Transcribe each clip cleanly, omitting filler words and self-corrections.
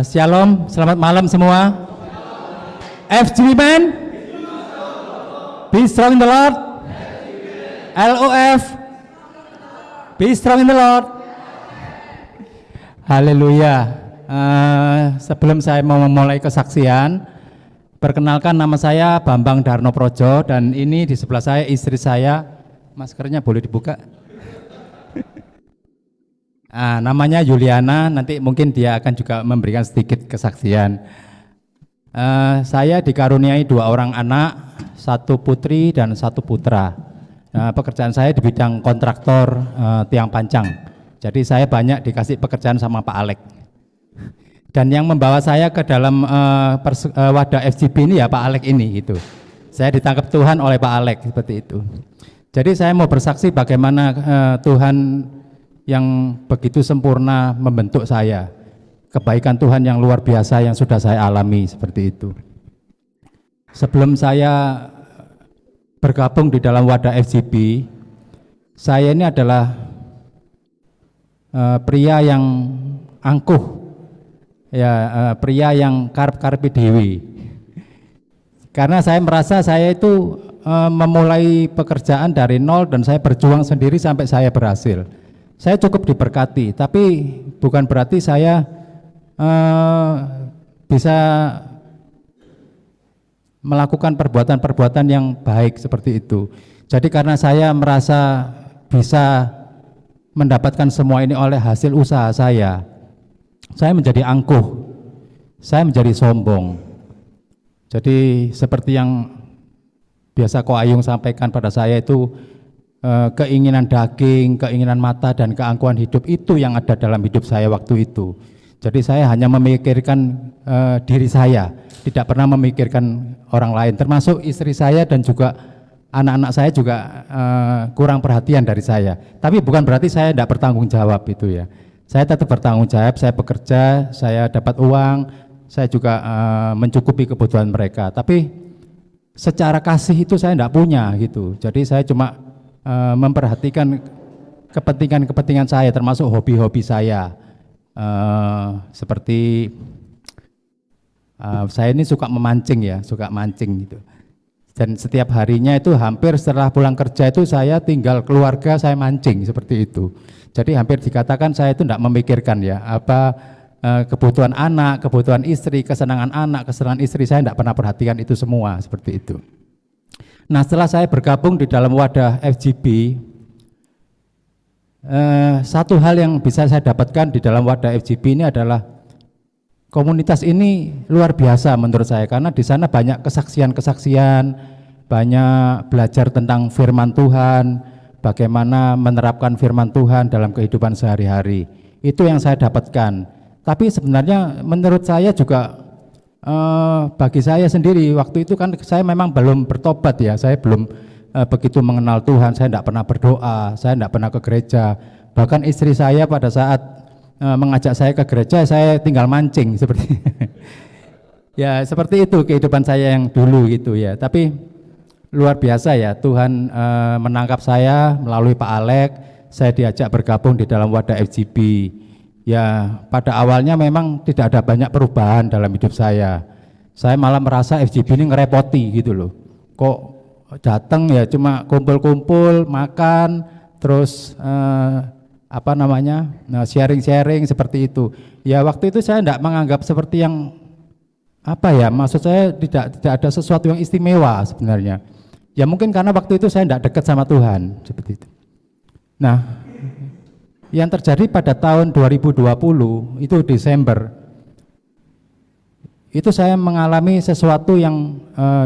Shalom, selamat malam semua. FGB Man, be strong in the Lord. LOF, be strong in the Lord. Haleluya. Sebelum saya mau memulai kesaksian, perkenalkan nama saya Bambang Darno Projo dan ini di sebelah saya istri saya. Maskernya boleh dibuka? Namanya Yuliana, nanti mungkin dia akan juga memberikan sedikit kesaksian. Saya dikaruniai 2 orang anak, 1 putri dan 1 putra. Pekerjaan saya di bidang kontraktor tiang pancang. Jadi saya banyak dikasih pekerjaan sama Pak Alek. Dan yang membawa saya ke dalam wadah FGB ini ya Pak Alek ini gitu. Saya ditangkap Tuhan oleh Pak Alek seperti itu. Jadi saya mau bersaksi bagaimana Tuhan yang begitu sempurna membentuk saya, kebaikan Tuhan yang luar biasa yang sudah saya alami seperti itu. Sebelum saya bergabung di dalam wadah FGB, saya ini adalah pria yang angkuh, ya, pria yang karep-karepi dewi. Karena saya merasa saya itu memulai pekerjaan dari nol dan saya berjuang sendiri sampai saya berhasil. Saya cukup diberkati, tapi bukan berarti saya bisa melakukan perbuatan-perbuatan yang baik seperti itu. Jadi karena saya merasa bisa mendapatkan semua ini oleh hasil usaha saya menjadi angkuh, saya menjadi sombong. Jadi seperti yang biasa Ko Ayung sampaikan pada saya itu, keinginan daging, keinginan mata, dan keangkuhan hidup itu yang ada dalam hidup saya waktu itu. Jadi saya hanya memikirkan diri saya, tidak pernah memikirkan orang lain, termasuk istri saya dan juga anak-anak saya juga kurang perhatian dari saya. Tapi bukan berarti saya tidak bertanggung jawab itu ya. Saya tetap bertanggung jawab, saya bekerja, saya dapat uang, saya juga mencukupi kebutuhan mereka. Tapi secara kasih itu saya tidak punya gitu. Jadi saya cuma memperhatikan kepentingan-kepentingan saya, termasuk hobi-hobi saya. Seperti saya ini suka memancing ya, suka mancing gitu. Dan setiap harinya itu hampir setelah pulang kerja itu saya tinggal keluarga, saya mancing seperti itu. Jadi hampir dikatakan saya itu tidak memikirkan ya apa kebutuhan anak, kebutuhan istri, kesenangan anak, kesenangan istri, saya tidak pernah perhatikan itu semua seperti itu. Nah, setelah saya bergabung di dalam wadah FGB, satu hal yang bisa saya dapatkan di dalam wadah FGB ini adalah komunitas ini luar biasa menurut saya, karena di sana banyak kesaksian-kesaksian, banyak belajar tentang firman Tuhan, bagaimana menerapkan firman Tuhan dalam kehidupan sehari-hari. Itu yang saya dapatkan. Tapi sebenarnya menurut saya juga bagi saya sendiri waktu itu kan saya memang belum bertobat ya, saya belum begitu mengenal Tuhan, saya tidak pernah berdoa, saya tidak pernah ke gereja. Bahkan istri saya pada saat mengajak saya ke gereja, saya tinggal mancing seperti ya seperti itu kehidupan saya yang dulu gitu ya. Tapi luar biasa ya, Tuhan menangkap saya melalui Pak Alek, saya diajak bergabung di dalam wadah FGB. Ya, pada awalnya memang tidak ada banyak perubahan dalam hidup saya. Saya malah merasa FGB ini ngerepoti gitu loh. Kok datang ya cuma kumpul-kumpul, makan, terus sharing-sharing seperti itu. Ya waktu itu saya tidak menganggap seperti yang maksud saya tidak ada sesuatu yang istimewa sebenarnya. Ya mungkin karena waktu itu saya tidak dekat sama Tuhan seperti itu. Nah, yang terjadi pada tahun 2020 itu Desember, itu saya mengalami sesuatu yang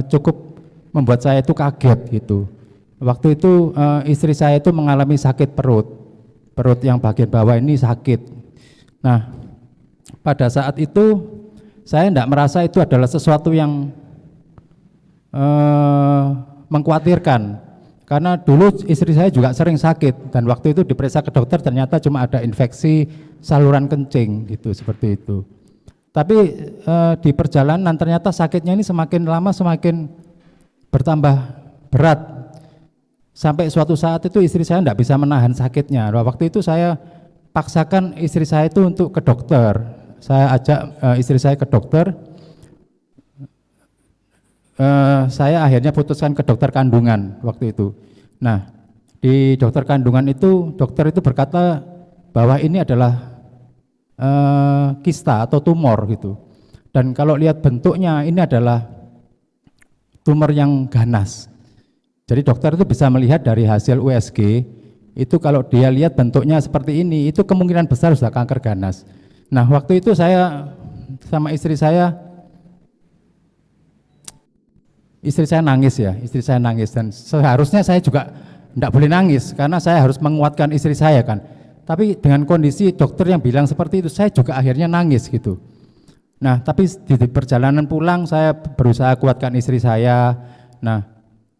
cukup membuat saya itu kaget gitu. Waktu itu istri saya itu mengalami sakit perut yang bagian bawah ini sakit. Nah, pada saat itu saya tidak merasa itu adalah sesuatu yang mengkhawatirkan. Karena dulu istri saya juga sering sakit dan waktu itu diperiksa ke dokter ternyata cuma ada infeksi saluran kencing gitu, seperti itu. Tapi di perjalanan ternyata sakitnya ini semakin lama semakin bertambah berat. Sampai suatu saat itu istri saya tidak bisa menahan sakitnya. Waktu itu saya paksakan istri saya itu untuk ke dokter. saya ajak istri saya ke dokter. Saya akhirnya putuskan ke dokter kandungan waktu itu. Nah, di dokter kandungan itu, dokter itu berkata bahwa ini adalah kista atau tumor gitu. Dan kalau lihat bentuknya ini adalah tumor yang ganas. Jadi dokter itu bisa melihat dari hasil USG, itu kalau dia lihat bentuknya seperti ini, itu kemungkinan besar sudah kanker ganas. Nah, waktu itu saya sama istri saya nangis ya, istri saya nangis, dan seharusnya saya juga tidak boleh nangis karena saya harus menguatkan istri saya kan. Tapi dengan kondisi dokter yang bilang seperti itu, saya juga akhirnya nangis gitu. Nah, tapi di perjalanan pulang saya berusaha kuatkan istri saya. Nah,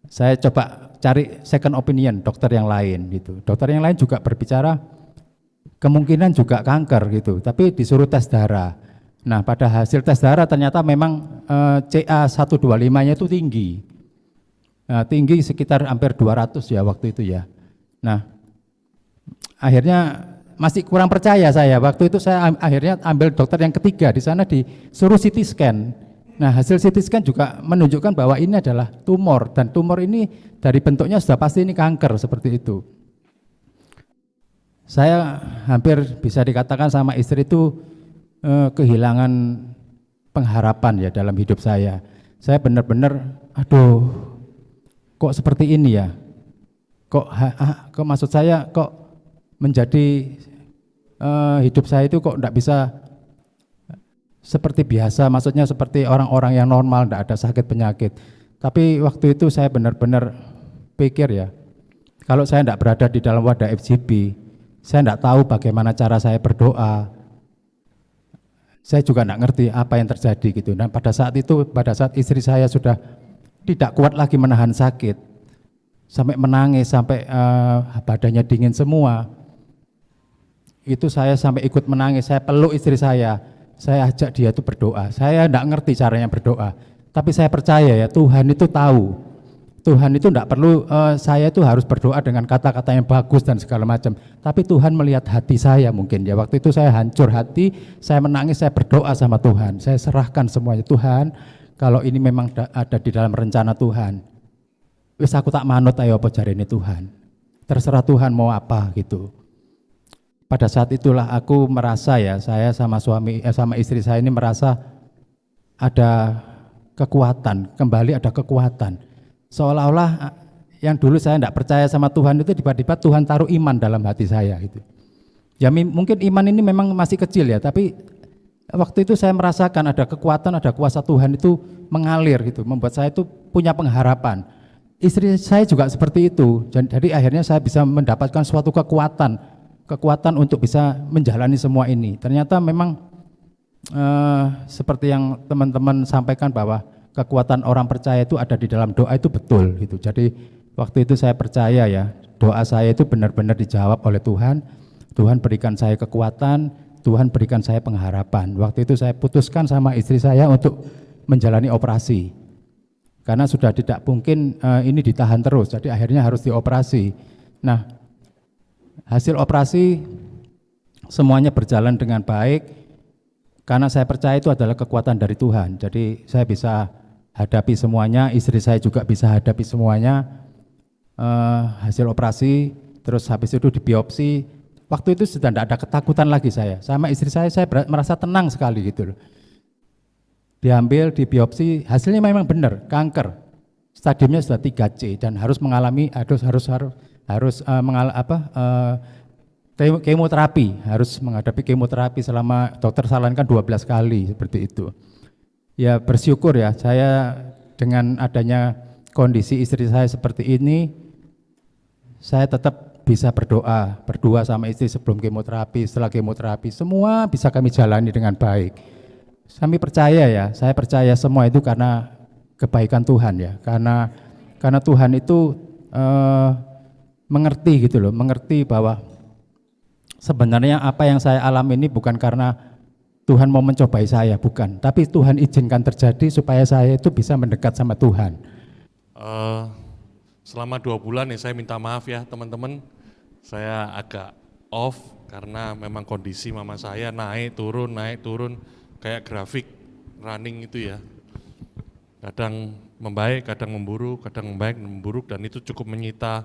saya coba cari second opinion dokter yang lain gitu. Dokter yang lain juga berbicara kemungkinan juga kanker gitu, tapi disuruh tes darah. Nah, pada hasil tes darah ternyata memang CA125-nya itu tinggi. Nah, tinggi sekitar hampir 200 ya waktu itu ya. Nah, akhirnya masih kurang percaya saya. Waktu itu saya akhirnya ambil dokter yang ketiga, di sana disuruh CT scan. Nah, hasil CT scan juga menunjukkan bahwa ini adalah tumor, dan tumor ini dari bentuknya sudah pasti ini kanker seperti itu. Saya hampir bisa dikatakan sama istri itu kehilangan pengharapan ya dalam hidup saya. Saya benar-benar, aduh, kok seperti ini ya? Kok maksud saya kok menjadi hidup saya itu kok enggak bisa seperti biasa, maksudnya seperti orang-orang yang normal, enggak ada sakit penyakit. Tapi waktu itu saya benar-benar pikir ya, kalau saya enggak berada di dalam wadah FGP, saya enggak tahu bagaimana cara saya berdoa. Saya juga enggak ngerti apa yang terjadi gitu. Dan pada saat itu, pada saat istri saya sudah tidak kuat lagi menahan sakit, sampai menangis, sampai badannya dingin semua, itu saya sampai ikut menangis. Saya peluk istri saya ajak dia itu berdoa. Saya enggak ngerti caranya berdoa, tapi saya percaya ya Tuhan itu tahu. Tuhan itu enggak perlu saya itu harus berdoa dengan kata-kata yang bagus dan segala macam, tapi Tuhan melihat hati saya mungkin ya. Waktu itu saya hancur hati, saya menangis, saya berdoa sama Tuhan, saya serahkan semuanya. Tuhan, kalau ini memang ada di dalam rencana Tuhan, wis aku tak manut ayo apa jarene Tuhan, terserah Tuhan mau apa gitu. Pada saat itulah aku merasa ya, saya sama sama istri saya ini merasa ada kekuatan, kembali ada kekuatan. Seolah-olah yang dulu saya tidak percaya sama Tuhan itu tiba-tiba Tuhan taruh iman dalam hati saya gitu. Ya mungkin iman ini memang masih kecil ya, tapi waktu itu saya merasakan ada kekuatan, ada kuasa Tuhan itu mengalir gitu, membuat saya itu punya pengharapan. Istri saya juga seperti itu, jadi akhirnya saya bisa mendapatkan suatu kekuatan untuk bisa menjalani semua ini. Ternyata memang seperti yang teman-teman sampaikan bahwa kekuatan orang percaya itu ada di dalam doa, itu betul gitu. Jadi waktu itu saya percaya ya, doa saya itu benar-benar dijawab oleh Tuhan. Tuhan berikan saya kekuatan, Tuhan berikan saya pengharapan. Waktu itu saya putuskan sama istri saya untuk menjalani operasi, karena sudah tidak mungkin ini ditahan terus, jadi akhirnya harus dioperasi. Nah, hasil operasi semuanya berjalan dengan baik, karena saya percaya itu adalah kekuatan dari Tuhan. Jadi saya bisa hadapi semuanya, istri saya juga bisa hadapi semuanya. Hasil operasi, terus habis itu dibiopsi. Waktu itu sudah tidak ada ketakutan lagi saya. Sama istri saya merasa tenang sekali gitu loh. Diambil, dibiopsi, hasilnya memang benar, kanker. Stadiumnya sudah 3C dan harus mengalami kemoterapi, harus menghadapi kemoterapi selama dokter sarankan 12 kali seperti itu. Ya bersyukur ya, saya dengan adanya kondisi istri saya seperti ini, saya tetap bisa berdoa sama istri sebelum kemoterapi, setelah kemoterapi, semua bisa kami jalani dengan baik. Kami percaya ya, saya percaya semua itu karena kebaikan Tuhan ya, karena Tuhan itu mengerti gitu loh, mengerti bahwa sebenarnya apa yang saya alami ini bukan karena Tuhan mau mencobai saya, bukan, tapi Tuhan izinkan terjadi supaya saya itu bisa mendekat sama Tuhan. Selama 2 bulan ya, saya minta maaf ya teman-teman, saya agak off karena memang kondisi mama saya naik turun kayak grafik running itu ya. Kadang membaik, kadang memburuk, kadang membaik, memburuk, dan itu cukup menyita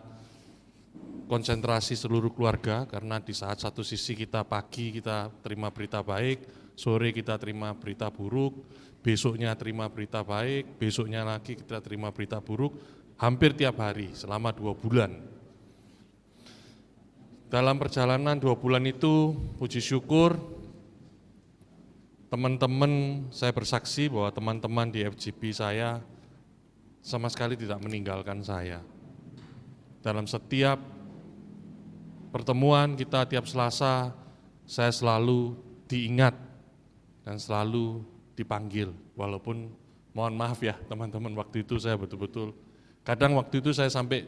konsentrasi seluruh keluarga karena di saat satu sisi kita pagi kita terima berita baik, sore kita terima berita buruk, besoknya terima berita baik, besoknya lagi kita terima berita buruk, hampir tiap hari selama 2 bulan. Dalam perjalanan 2 bulan itu, puji syukur, teman-teman, saya bersaksi bahwa teman-teman di FGP saya sama sekali tidak meninggalkan saya. Dalam setiap pertemuan kita tiap Selasa, saya selalu diingat dan selalu dipanggil. Walaupun mohon maaf ya teman-teman, waktu itu saya betul-betul, kadang waktu itu saya sampai,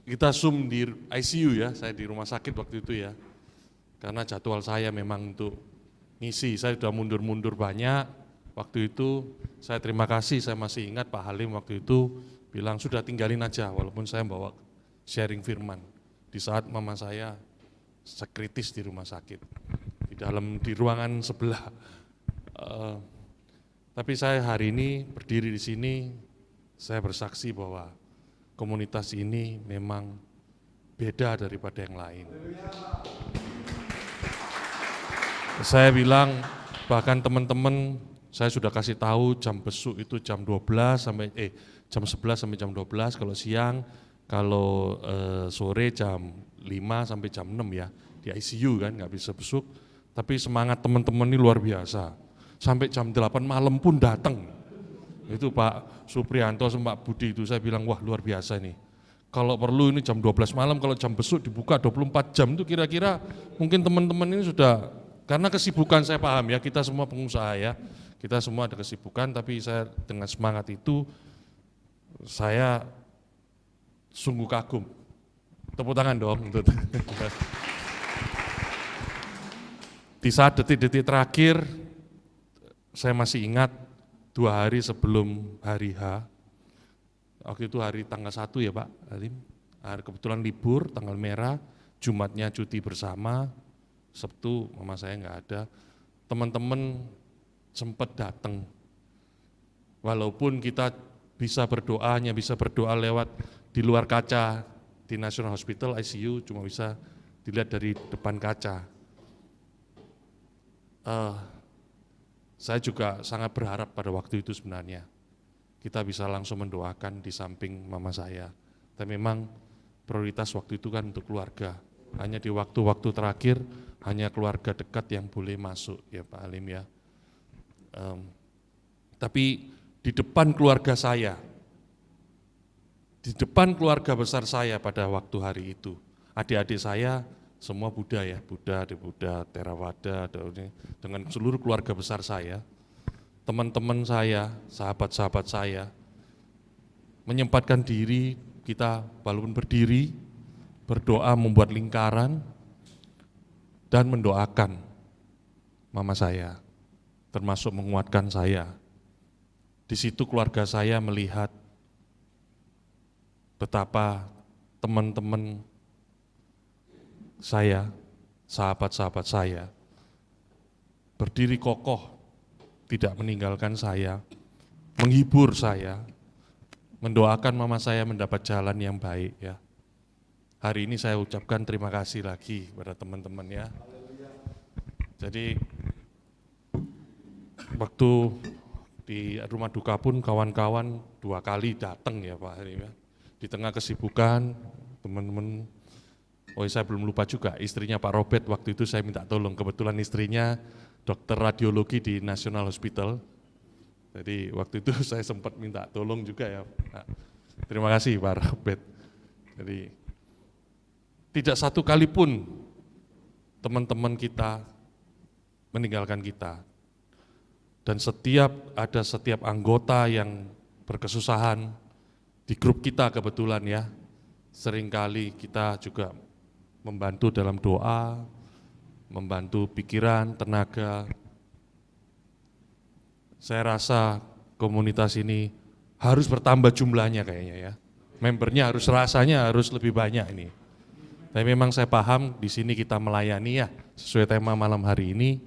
kita Zoom di ICU ya, saya di rumah sakit waktu itu ya. Karena jadwal saya memang untuk ngisi, saya sudah mundur-mundur banyak. Waktu itu saya terima kasih, saya masih ingat Pak Halim waktu itu bilang sudah tinggalin aja, walaupun saya bawa sharing firman. Di saat mama saya sekritis di rumah sakit, di ruangan sebelah. Tapi saya hari ini berdiri di sini, saya bersaksi bahwa komunitas ini memang beda daripada yang lain. Saya bilang, bahkan teman-teman, saya sudah kasih tahu jam besuk itu jam 11 sampai jam 11 sampai jam 12 kalau siang, kalau sore jam 5 sampai jam 6 ya, di ICU kan nggak bisa besuk, tapi semangat teman-teman ini luar biasa. Sampai jam 8 malam pun datang. Itu Pak Suprianto sama Pak Budi itu saya bilang, wah luar biasa nih. Kalau perlu ini jam 12 malam, kalau jam besuk dibuka 24 jam itu kira-kira mungkin teman-teman ini sudah, karena kesibukan saya paham ya, kita semua pengusaha ya, kita semua ada kesibukan, tapi saya dengan semangat itu, saya sungguh kagum. Tepuk tangan dong. Di saat detik-detik terakhir, saya masih ingat 2 hari sebelum hari H, waktu itu hari tanggal 1 ya Pak Halim, kebetulan libur, tanggal merah, Jumatnya cuti bersama, Sabtu mama saya nggak ada, teman-teman sempat datang. Walaupun kita bisa berdoa, hanya bisa berdoa lewat di luar kaca di National Hospital ICU, cuma bisa dilihat dari depan kaca. Saya juga sangat berharap pada waktu itu sebenarnya kita bisa langsung mendoakan di samping mama saya. Tapi memang prioritas waktu itu kan untuk keluarga. Hanya di waktu-waktu terakhir, hanya keluarga dekat yang boleh masuk ya Pak Halim ya. Tapi di depan keluarga saya, di depan keluarga besar saya pada waktu hari itu, adik-adik saya semua Buddha ya, Buddha, Theravada, dengan seluruh keluarga besar saya, teman-teman saya, sahabat-sahabat saya, menyempatkan diri, kita walaupun berdiri, berdoa membuat lingkaran, dan mendoakan mama saya, termasuk menguatkan saya. Di situ keluarga saya melihat betapa teman-teman saya, sahabat-sahabat saya, berdiri kokoh, tidak meninggalkan saya, menghibur saya, mendoakan mama saya mendapat jalan yang baik ya. Hari ini saya ucapkan terima kasih lagi kepada teman-teman ya. Jadi waktu di rumah duka pun kawan-kawan 2 kali datang ya Pak Halim ya. Di tengah kesibukan teman-teman, saya belum lupa juga istrinya Pak Robert, waktu itu saya minta tolong, kebetulan istrinya dokter radiologi di National Hospital. Jadi waktu itu saya sempat minta tolong juga ya. Nah, terima kasih Pak Robert. Jadi tidak satu kali pun teman-teman kita meninggalkan kita. Dan setiap anggota yang berkesusahan di grup kita kebetulan ya, seringkali kita juga membantu dalam doa, membantu pikiran, tenaga. Saya rasa komunitas ini harus bertambah jumlahnya kayaknya ya. Membernya rasanya harus lebih banyak ini. Tapi memang saya paham di sini kita melayani ya, sesuai tema malam hari ini,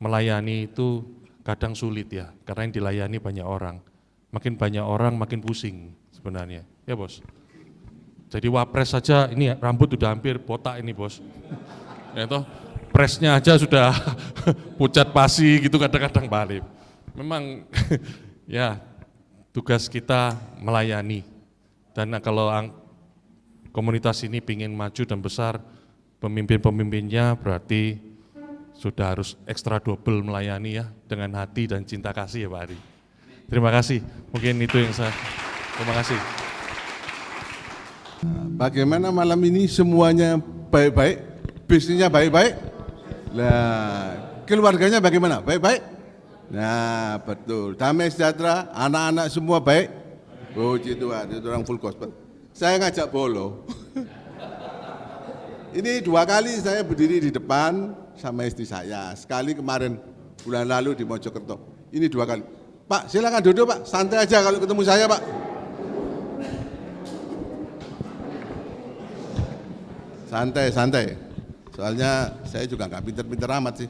melayani itu kadang sulit ya, karena yang dilayani banyak orang. Makin banyak orang makin pusing sebenarnya, ya bos. Jadi wapres saja ini rambut udah hampir botak ini bos. Ya toh, presnya aja sudah pucat pasi gitu kadang-kadang balik. Memang ya tugas kita melayani. Dan kalau komunitas ini ingin maju dan besar, pemimpin-pemimpinnya berarti sudah harus ekstra double melayani ya, dengan hati dan cinta kasih ya Pak Ari. Terima kasih, mungkin itu yang terima kasih. Bagaimana malam ini semuanya baik-baik, bisnisnya baik-baik, nah keluarganya bagaimana? Baik-baik? Nah betul, damai sejahtera, anak-anak semua baik. Puji Tuhan, itu orang full gospel. Saya ngajak bolo. Ini 2 kali saya berdiri di depan sama istri saya. Sekali kemarin bulan lalu di Mojokerto. Ini 2 kali. Pak silakan duduk Pak, santai aja kalau ketemu saya Pak. Santai. Soalnya saya juga nggak pinter-pinter amat sih.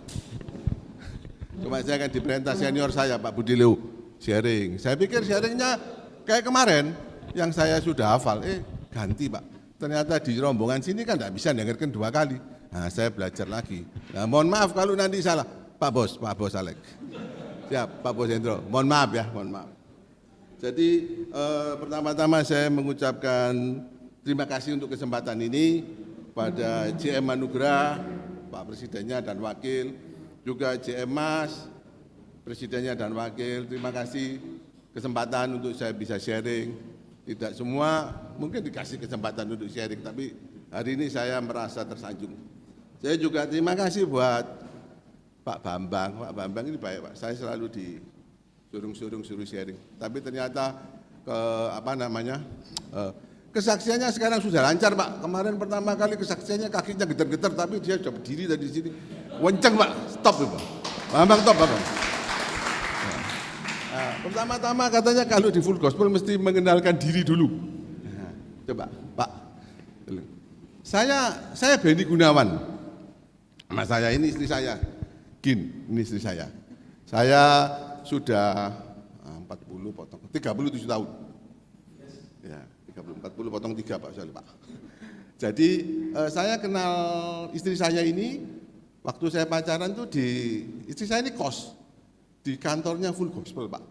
Cuma saya kan diperintah senior saya Pak Budi Leo sharing. Saya pikir sharingnya kayak kemarin yang saya sudah hafal. Ganti Pak. Ternyata di rombongan sini kan nggak bisa dengarkan 2 kali. Nah saya belajar lagi. Nah mohon maaf kalau nanti salah. Pak Bos Alex. Siap Pak Bos Hendro. Mohon maaf ya, mohon maaf. Jadi pertama-tama saya mengucapkan terima kasih untuk kesempatan ini pada JM Manugrah, Pak Presidennya dan Wakil, juga JM Mas, Presidennya dan Wakil. Terima kasih kesempatan untuk saya bisa sharing. Tidak semua mungkin dikasih kesempatan untuk sharing, tapi hari ini saya merasa tersanjung. Saya juga terima kasih buat Pak Bambang. Pak Bambang ini baik Pak, saya selalu suruh sharing. Tapi ternyata kesaksiannya sekarang sudah lancar Pak. Kemarin pertama kali kesaksiannya kakinya getar-getar, tapi dia sudah berdiri dari sini. Wenceng Pak, stop Pak. Bambang top Bambang. Nah, pertama-tama katanya kalau di full gospel mesti mengenalkan diri dulu. Nah, coba Pak. Saya Benny Gunawan. Sama saya ini istri saya. Gin, ini istri saya. Saya sudah 37 tahun. Ya, 40 potong 3 Pak, sorry Pak. Jadi saya kenal istri saya ini waktu saya pacaran tuh istri saya ini kos di kantornya full gospel Pak.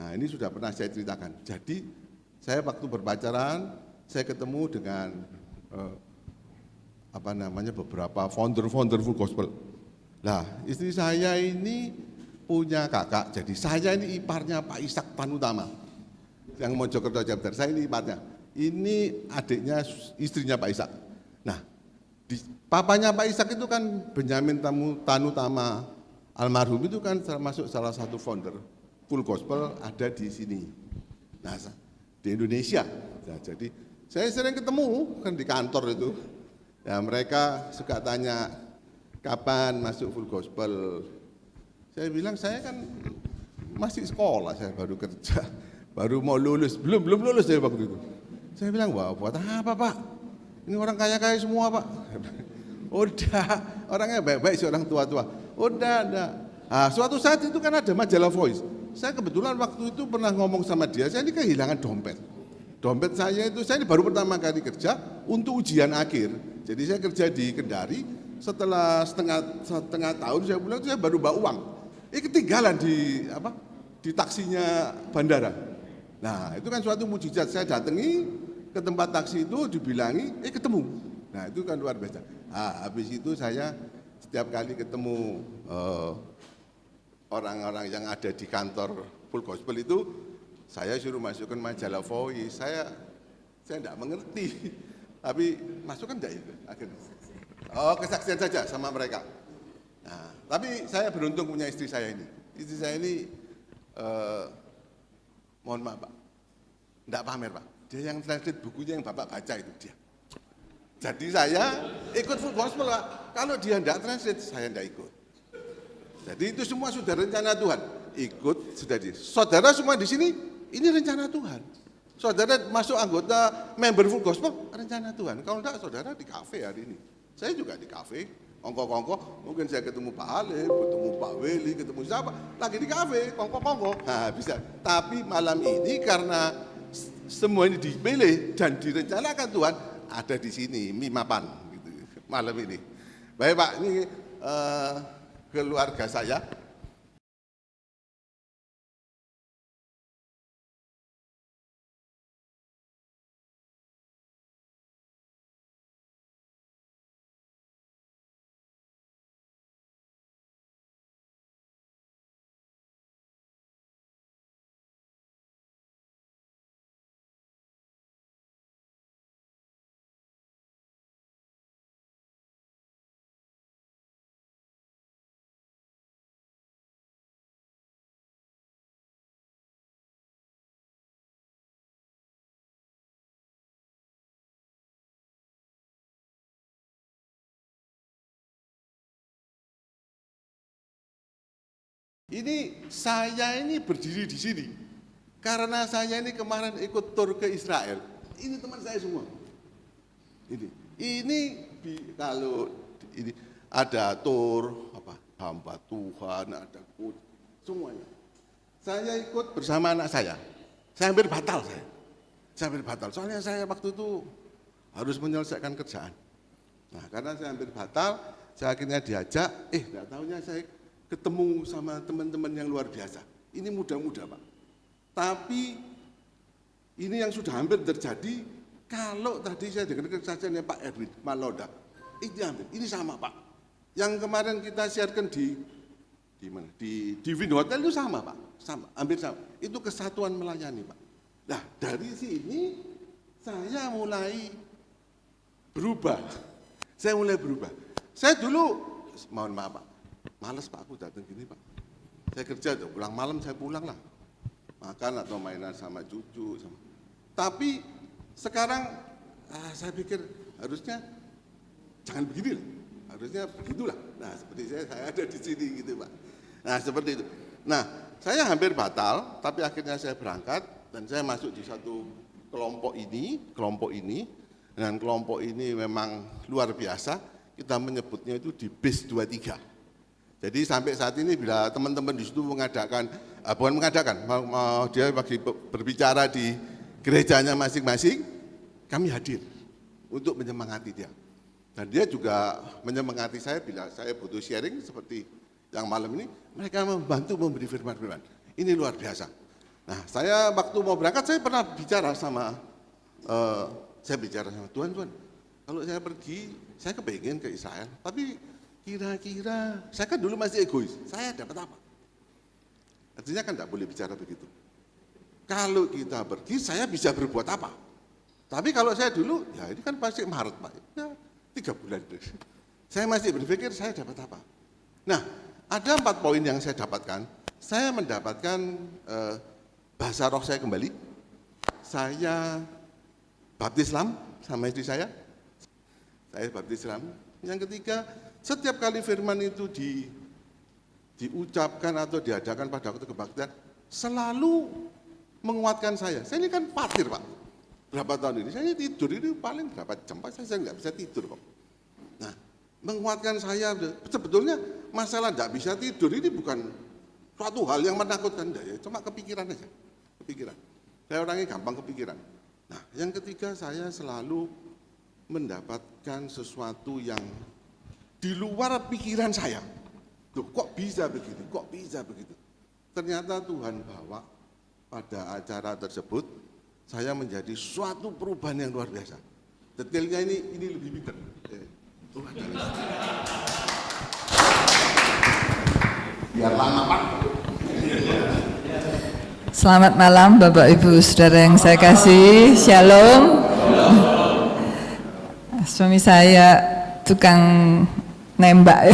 Nah ini sudah pernah saya ceritakan. Jadi saya waktu berpacaran saya ketemu dengan beberapa founder full gospel. Lah istri saya ini punya kakak, jadi saya ini iparnya Pak Ishak Panutama yang Mojokerto chapter. Saya ini iparnya. Ini adiknya istrinya Pak Ishak. Nah, papanya Pak Ishak itu kan Benyamin Tanutama almarhum itu kan termasuk salah satu founder full gospel ada di sini. Nah, di Indonesia. Nah, jadi saya sering ketemu kan di kantor itu. Ya mereka suka tanya kapan masuk full gospel. Saya bilang saya kan masih sekolah, saya baru kerja, baru mau lulus, belum lulus dari waktu itu. Saya bilang, wah buat apa Pak? Ini orang kaya-kaya semua Pak. Udah, orangnya baik-baik sih orang tua-tua. Udah. Nah, suatu saat itu kan ada majalah Voice. Saya kebetulan waktu itu pernah ngomong sama dia, saya ini kehilangan dompet. Dompet saya itu, saya ini baru pertama kali kerja untuk ujian akhir. Jadi saya kerja di Kendari, setelah setengah tahun saya pulang, saya baru bawa uang. Ketinggalan di taksinya bandara. Nah itu kan suatu mujizat, saya datangi ke tempat taksi itu dibilangi, ketemu. Nah itu kan luar biasa. Nah, habis itu saya setiap kali ketemu orang-orang yang ada di kantor full gospel itu, saya suruh masukkan majalah Voice. Saya enggak mengerti, tapi masukkan enggak itu akhirnya. Kesaksian saja sama mereka. Nah, tapi saya beruntung punya istri saya ini. Istri saya ini, mohon maaf Pak, enggak pamer Pak. Dia yang translate bukunya yang Bapak baca itu dia. Jadi saya ikut full gospel Pak. Kalau dia enggak translate, saya enggak ikut. Jadi itu semua sudah rencana Tuhan. Ikut sudah saudara semua di sini, ini rencana Tuhan. Saudara masuk anggota member Full Gospel, rencana Tuhan. Kalau enggak, saudara di kafe hari ini. Saya juga di kafe, kongko-kongko, mungkin saya ketemu Pak Halim, ketemu Pak Weli, ketemu siapa, lagi di kafe, kongko-kongko. Nah, bisa. Tapi malam ini karena semua ini dipilih dan direncanakan Tuhan, ada di sini, Mimapan, gitu, malam ini. Baik Pak, ini keluarga saya. Ini saya ini berdiri di sini karena saya ini kemarin ikut tur ke Israel. Ini teman saya semua. Ini kalau ini ada tur apa hamba Tuhan, ada coach, semuanya. Saya ikut bersama anak saya. Saya hampir batal saya. Saya hampir batal. Soalnya saya waktu itu harus menyelesaikan kerjaan. Nah, karena saya hampir batal, saya akhirnya diajak. Nggak tahunya saya ketemu sama teman-teman yang luar biasa. Ini muda-muda Pak. Tapi ini yang sudah hampir terjadi. Kalau tadi saya dengar kesaksiannya Pak Erwin Maloda, ini sama Pak. Yang kemarin kita siarkan di mana? Di Win Hotel itu sama Pak, sama, hampir sama. Itu kesatuan melayani Pak. Nah dari sini saya mulai berubah. Saya dulu, mohon maaf Pak, males Pak aku datang gini Pak. Saya kerja tuh, pulang malam saya pulang lah. Makan atau mainan sama cucu. Tapi sekarang saya pikir harusnya jangan begini lah. Harusnya begitulah. Nah seperti saya ada di sini gitu Pak. Nah seperti itu. Nah saya hampir batal, tapi akhirnya saya berangkat dan saya masuk di satu kelompok ini. Dan kelompok ini memang luar biasa. Kita menyebutnya itu di BIS 23. Jadi sampai saat ini bila teman-teman di situ mengadakan, dia bagi berbicara di gerejanya masing-masing, kami hadir untuk menyemangati dia. Dan dia juga menyemangati saya bila saya butuh sharing seperti yang malam ini, mereka membantu memberi firman-firman. Ini luar biasa. Nah, saya waktu mau berangkat, saya pernah bicara sama Tuhan, kalau saya pergi, saya kepengen ke Israel, tapi kira-kira, saya kan dulu masih egois, saya dapat apa? Artinya kan tidak boleh bicara begitu. Kalau kita pergi, saya bisa berbuat apa? Tapi kalau saya dulu, ya ini kan pasti Maret Pak, ya 3 bulan. Saya masih berpikir saya dapat apa? Nah, ada 4 poin yang saya dapatkan. Saya mendapatkan bahasa roh saya kembali. Saya baptis Islam sama istri saya. Saya baptis Islam. Yang ketiga, setiap kali firman itu diucapkan atau diadakan pada waktu kebaktian, selalu menguatkan saya. Saya ini kan partir Pak. Berapa tahun ini? Saya tidur ini paling berapa jam Pak, saya nggak bisa tidur kok. Nah, menguatkan saya, sebetulnya masalah nggak bisa tidur ini bukan suatu hal yang menakutkan, ya, cuma kepikiran aja. Kepikiran. Saya orangnya gampang kepikiran. Nah, yang ketiga saya selalu mendapatkan sesuatu yang di luar pikiran saya. Loh, kok bisa begitu? Kok bisa begitu? Ternyata Tuhan bawa pada acara tersebut, saya menjadi suatu perubahan yang luar biasa. Detailnya ini lebih pintar. Biar lama Pak. Selamat malam Bapak Ibu Saudara yang saya kasih, Shalom. Suami saya tukang nembak.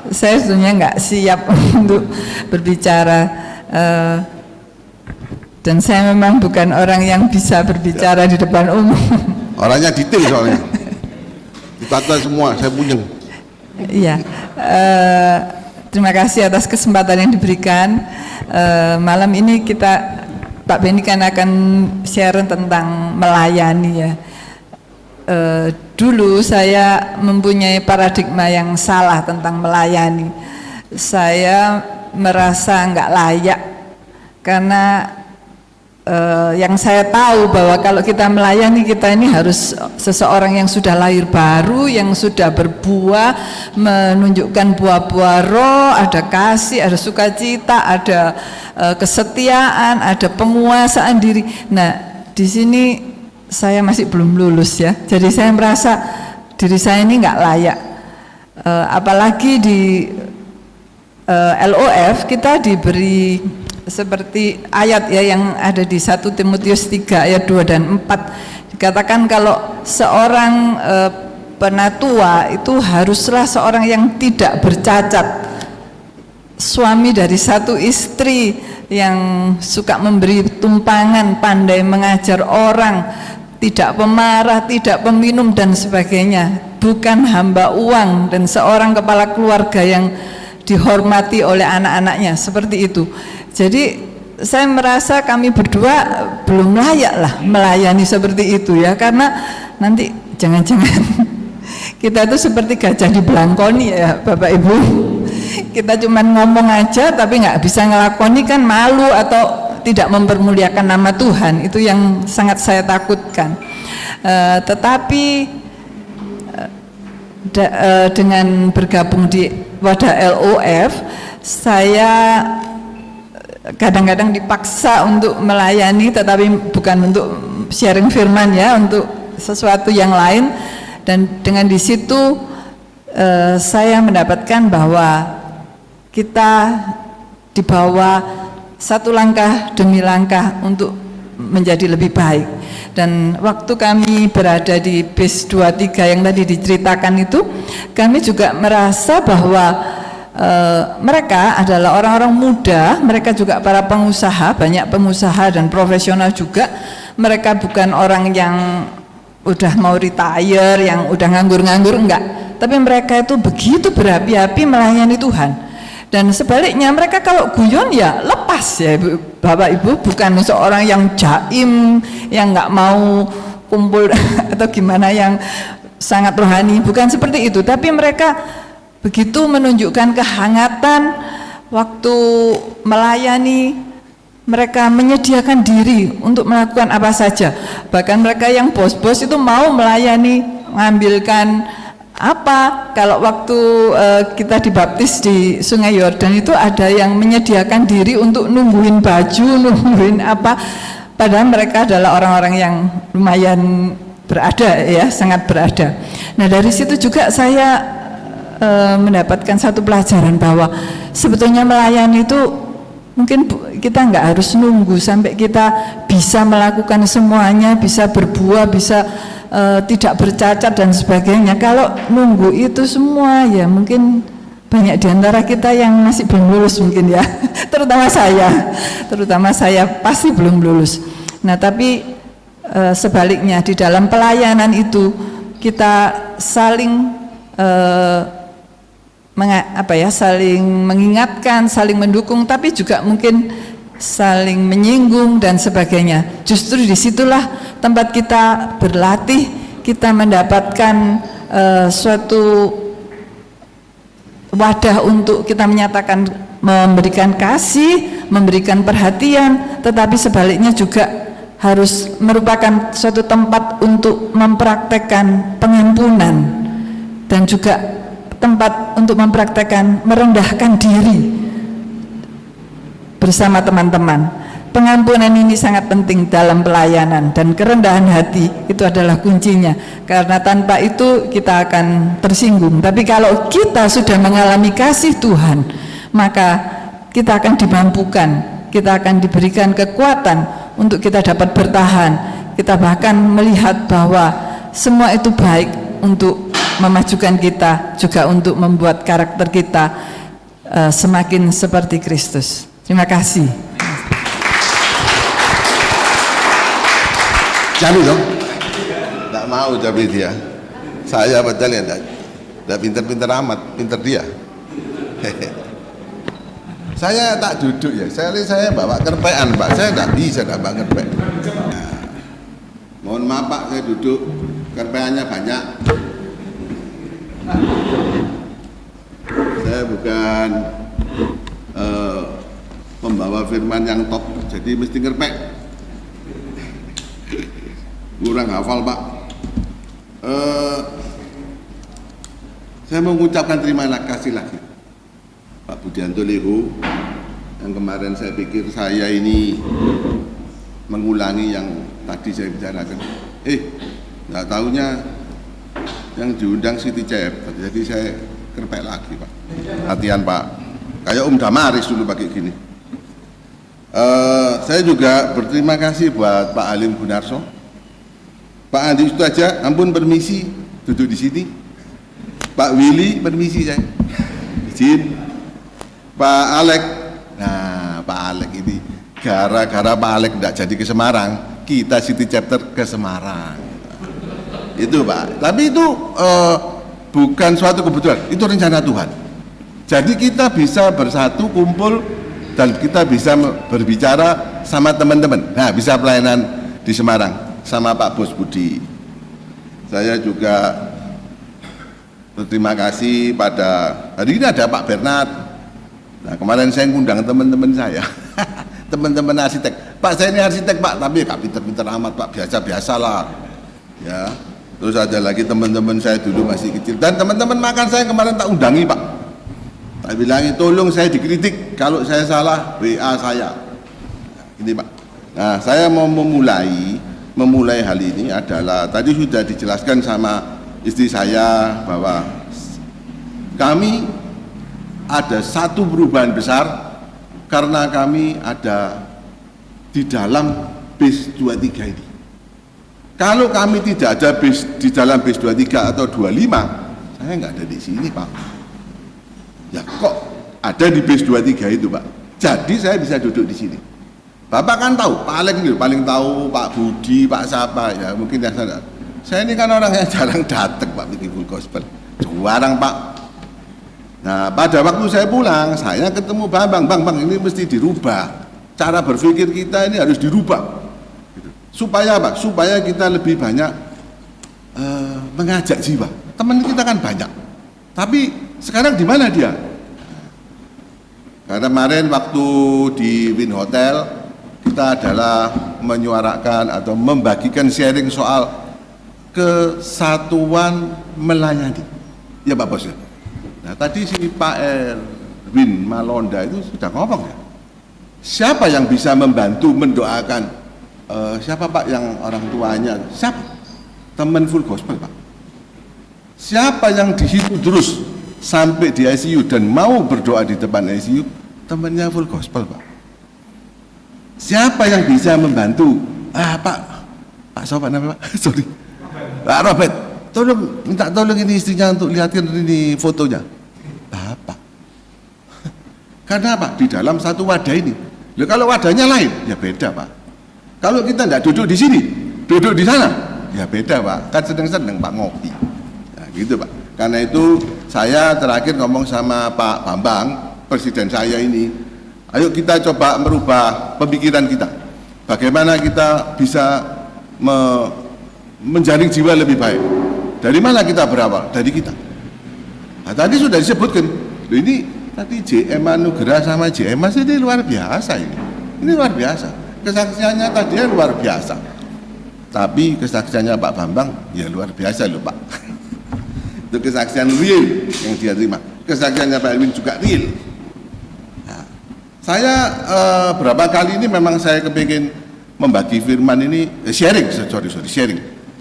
Saya sebenarnya nggak siap untuk berbicara dan saya memang bukan orang yang bisa berbicara di depan umum. Orangnya detail soalnya. Ditata semua, saya punyeng. Iya. Terima kasih atas kesempatan yang diberikan. Malam ini kita Pak Beni kan akan share tentang melayani ya. Dulu saya mempunyai paradigma yang salah tentang melayani. Saya merasa nggak layak karena yang saya tahu bahwa kalau kita melayani, kita ini harus seseorang yang sudah lahir baru, yang sudah berbuah, menunjukkan buah-buah roh, ada kasih, ada sukacita, ada kesetiaan, ada penguasaan diri. Nah, di sini saya masih belum lulus ya, jadi saya merasa diri saya ini nggak layak. Apalagi di LOF kita diberi seperti ayat ya yang ada di 1 Timotius 3 ayat 2 dan 4, dikatakan kalau seorang penatua itu haruslah seorang yang tidak bercacat, suami dari satu istri, yang suka memberi tumpangan, pandai mengajar orang, tidak pemarah, tidak peminum dan sebagainya, bukan hamba uang, dan seorang kepala keluarga yang dihormati oleh anak-anaknya, seperti itu. Jadi saya merasa kami berdua belum layak lah melayani seperti itu ya, karena nanti jangan-jangan kita itu seperti gajah di belangkoni ya Bapak Ibu, kita cuma ngomong aja tapi nggak bisa ngelakoni, kan malu atau tidak mempermuliakan nama Tuhan, itu yang sangat saya takutkan. Tetapi dengan bergabung di wadah LOF, saya kadang-kadang dipaksa untuk melayani, tetapi bukan untuk sharing firman ya, untuk sesuatu yang lain. Dan dengan di situ saya mendapatkan bahwa kita dibawa satu langkah demi langkah untuk menjadi lebih baik. Dan waktu kami berada di BIS 23 yang tadi diceritakan itu, kami juga merasa bahwa mereka adalah orang-orang muda, mereka juga para pengusaha, banyak pengusaha dan profesional juga. Mereka bukan orang yang udah mau retire, yang udah nganggur-nganggur, enggak. Tapi mereka itu begitu berapi-api melayani Tuhan. Dan sebaliknya mereka kalau guyon ya lepas ya Bapak Ibu, bukan seorang yang jaim, yang nggak mau kumpul atau gimana, yang sangat rohani, bukan seperti itu. Tapi mereka begitu menunjukkan kehangatan waktu melayani, mereka menyediakan diri untuk melakukan apa saja. Bahkan mereka yang bos-bos itu mau melayani, mengambilkan apa, kalau waktu kita dibaptis di Sungai Yordan itu ada yang menyediakan diri untuk nungguin baju, nungguin apa, padahal mereka adalah orang-orang yang lumayan berada ya, sangat berada. Nah dari situ juga saya mendapatkan satu pelajaran bahwa sebetulnya melayani itu mungkin kita nggak harus nunggu sampai kita bisa melakukan semuanya, bisa berbuah, bisa tidak bercacat dan sebagainya. Kalau nunggu itu semua ya mungkin banyak diantara kita yang masih belum lulus mungkin ya, terutama saya pasti belum lulus. Nah tapi sebaliknya di dalam pelayanan itu kita saling saling mengingatkan, saling mendukung, tapi juga mungkin saling menyinggung dan sebagainya. Justru disitulah tempat kita berlatih, kita mendapatkan suatu wadah untuk kita menyatakan, memberikan kasih, memberikan perhatian, tetapi sebaliknya juga harus merupakan suatu tempat untuk mempraktekkan pengampunan dan juga tempat untuk mempraktekkan merendahkan diri bersama teman-teman. Pengampunan ini sangat penting dalam pelayanan, dan kerendahan hati itu adalah kuncinya, karena tanpa itu kita akan tersinggung. Tapi kalau kita sudah mengalami kasih Tuhan, maka kita akan dimampukan, kita akan diberikan kekuatan untuk kita dapat bertahan. Kita bahkan melihat bahwa semua itu baik untuk memajukan kita, juga untuk membuat karakter kita semakin seperti Kristus. Terima kasih. Jamin dong? Tidak mau tapi dia. Saya padahal ya tidak pinter-pinter amat, pinter dia. Saya tak duduk ya, saya bawa kerpean Pak, saya nggak bisa bawa kerpek. Nah, mohon maaf Pak, saya duduk, kerpeannya banyak. Saya bukan pembawa firman yang top, jadi mesti ngerpek. Kurang hafal Pak. Saya mengucapkan terima kasih lagi Pak Budianto Lehu, yang kemarin saya pikir saya ini mengulangi yang tadi saya bicarakan. Nggak tahunya yang diundang Siti Chapter, jadi saya kerpek lagi Pak. Latihan Pak, kayak Om Damaris dulu pakai gini. Saya juga berterima kasih buat Pak Halim Gunarso, Pak Andi itu aja, ampun permisi duduk di sini. Pak Willy permisi saya, izin. Pak Alek, nah Pak Alek ini gara-gara Pak Alek tidak jadi ke Semarang, kita City Chapter ke Semarang. Itu Pak, tapi itu bukan suatu kebetulan, itu rencana Tuhan. Jadi kita bisa bersatu, kumpul, dan kita bisa berbicara sama teman-teman. Nah, bisa pelayanan di Semarang sama Pak Bos Budi. Saya juga berterima kasih pada, hari ini ada Pak Bernard. Nah, kemarin saya ngundang teman-teman saya, teman-teman arsitek. Pak, saya ini arsitek Pak, tapi gak pinter-pinter amat Pak, biasa-biasalah. Ya. Terus ada lagi teman-teman saya dulu masih kecil, dan teman-teman makan saya kemarin tak undangi Pak. Tak bilangi tolong saya dikritik, kalau saya salah WA saya. Ini Pak. Nah, saya mau memulai hal ini adalah tadi sudah dijelaskan sama istri saya bahwa kami ada satu perubahan besar karena kami ada di dalam BIS 23 ini. Kalau kami tidak ada di dalam BIS 23 atau 25, saya nggak ada di sini Pak. Ya kok ada di BIS 23 itu Pak. Jadi saya bisa duduk di sini. Bapak kan tahu, Pak Alek ini paling tahu, Pak Budi, Pak siapa ya mungkin yang saya ini kan orang yang jarang datang Pak bikin full gospel. Jarang Pak. Nah pada waktu saya pulang, saya ketemu Bang ini mesti dirubah. Cara berpikir kita ini harus dirubah. Supaya apa? Supaya kita lebih banyak mengajak jiwa. Teman kita kan banyak, tapi sekarang di mana dia? Karena kemarin waktu di Win Hotel kita adalah menyuarakan atau membagikan sharing soal kesatuan melayani. Ya Pak Bos ya. Nah tadi si Pak Erwin Malonda itu sudah ngomong ya. Siapa yang bisa membantu mendoakan? Siapa Pak yang orang tuanya? Siapa? Teman full gospel Pak. Siapa yang di situ terus sampai di ICU dan mau berdoa di depan ICU? Temannya full gospel Pak. Siapa yang bisa membantu? Pak siapa namanya Pak? Sorry, Pak Robert. Minta tolong ini istrinya untuk lihatin ini fotonya. Bapak. Karena apa? Di dalam satu wadah ini. Loh, kalau wadahnya lain, ya beda Pak. Kalau kita tidak duduk di sini, duduk di sana, ya beda Pak. Kan sedang-sedang Pak ngopi. Nah, gitu Pak. Karena itu saya terakhir ngomong sama Pak Bambang, presiden saya ini, ayo kita coba merubah pemikiran kita. Bagaimana kita bisa menjaring jiwa lebih baik. Dari mana kita berawal? Dari kita. Nah, tadi sudah disebutkan, ini tadi JM Anugerah sama JM Mas ini luar biasa ini. Ini luar biasa. Kesaksiannya tadinya luar biasa. Tapi kesaksiannya Pak Bambang ya luar biasa loh Pak. Itu kesaksian real yang dia terima. Kesaksiannya Pak Erwin juga real. Nah, saya berapa kali ini memang saya kepingin membagi firman ini sharing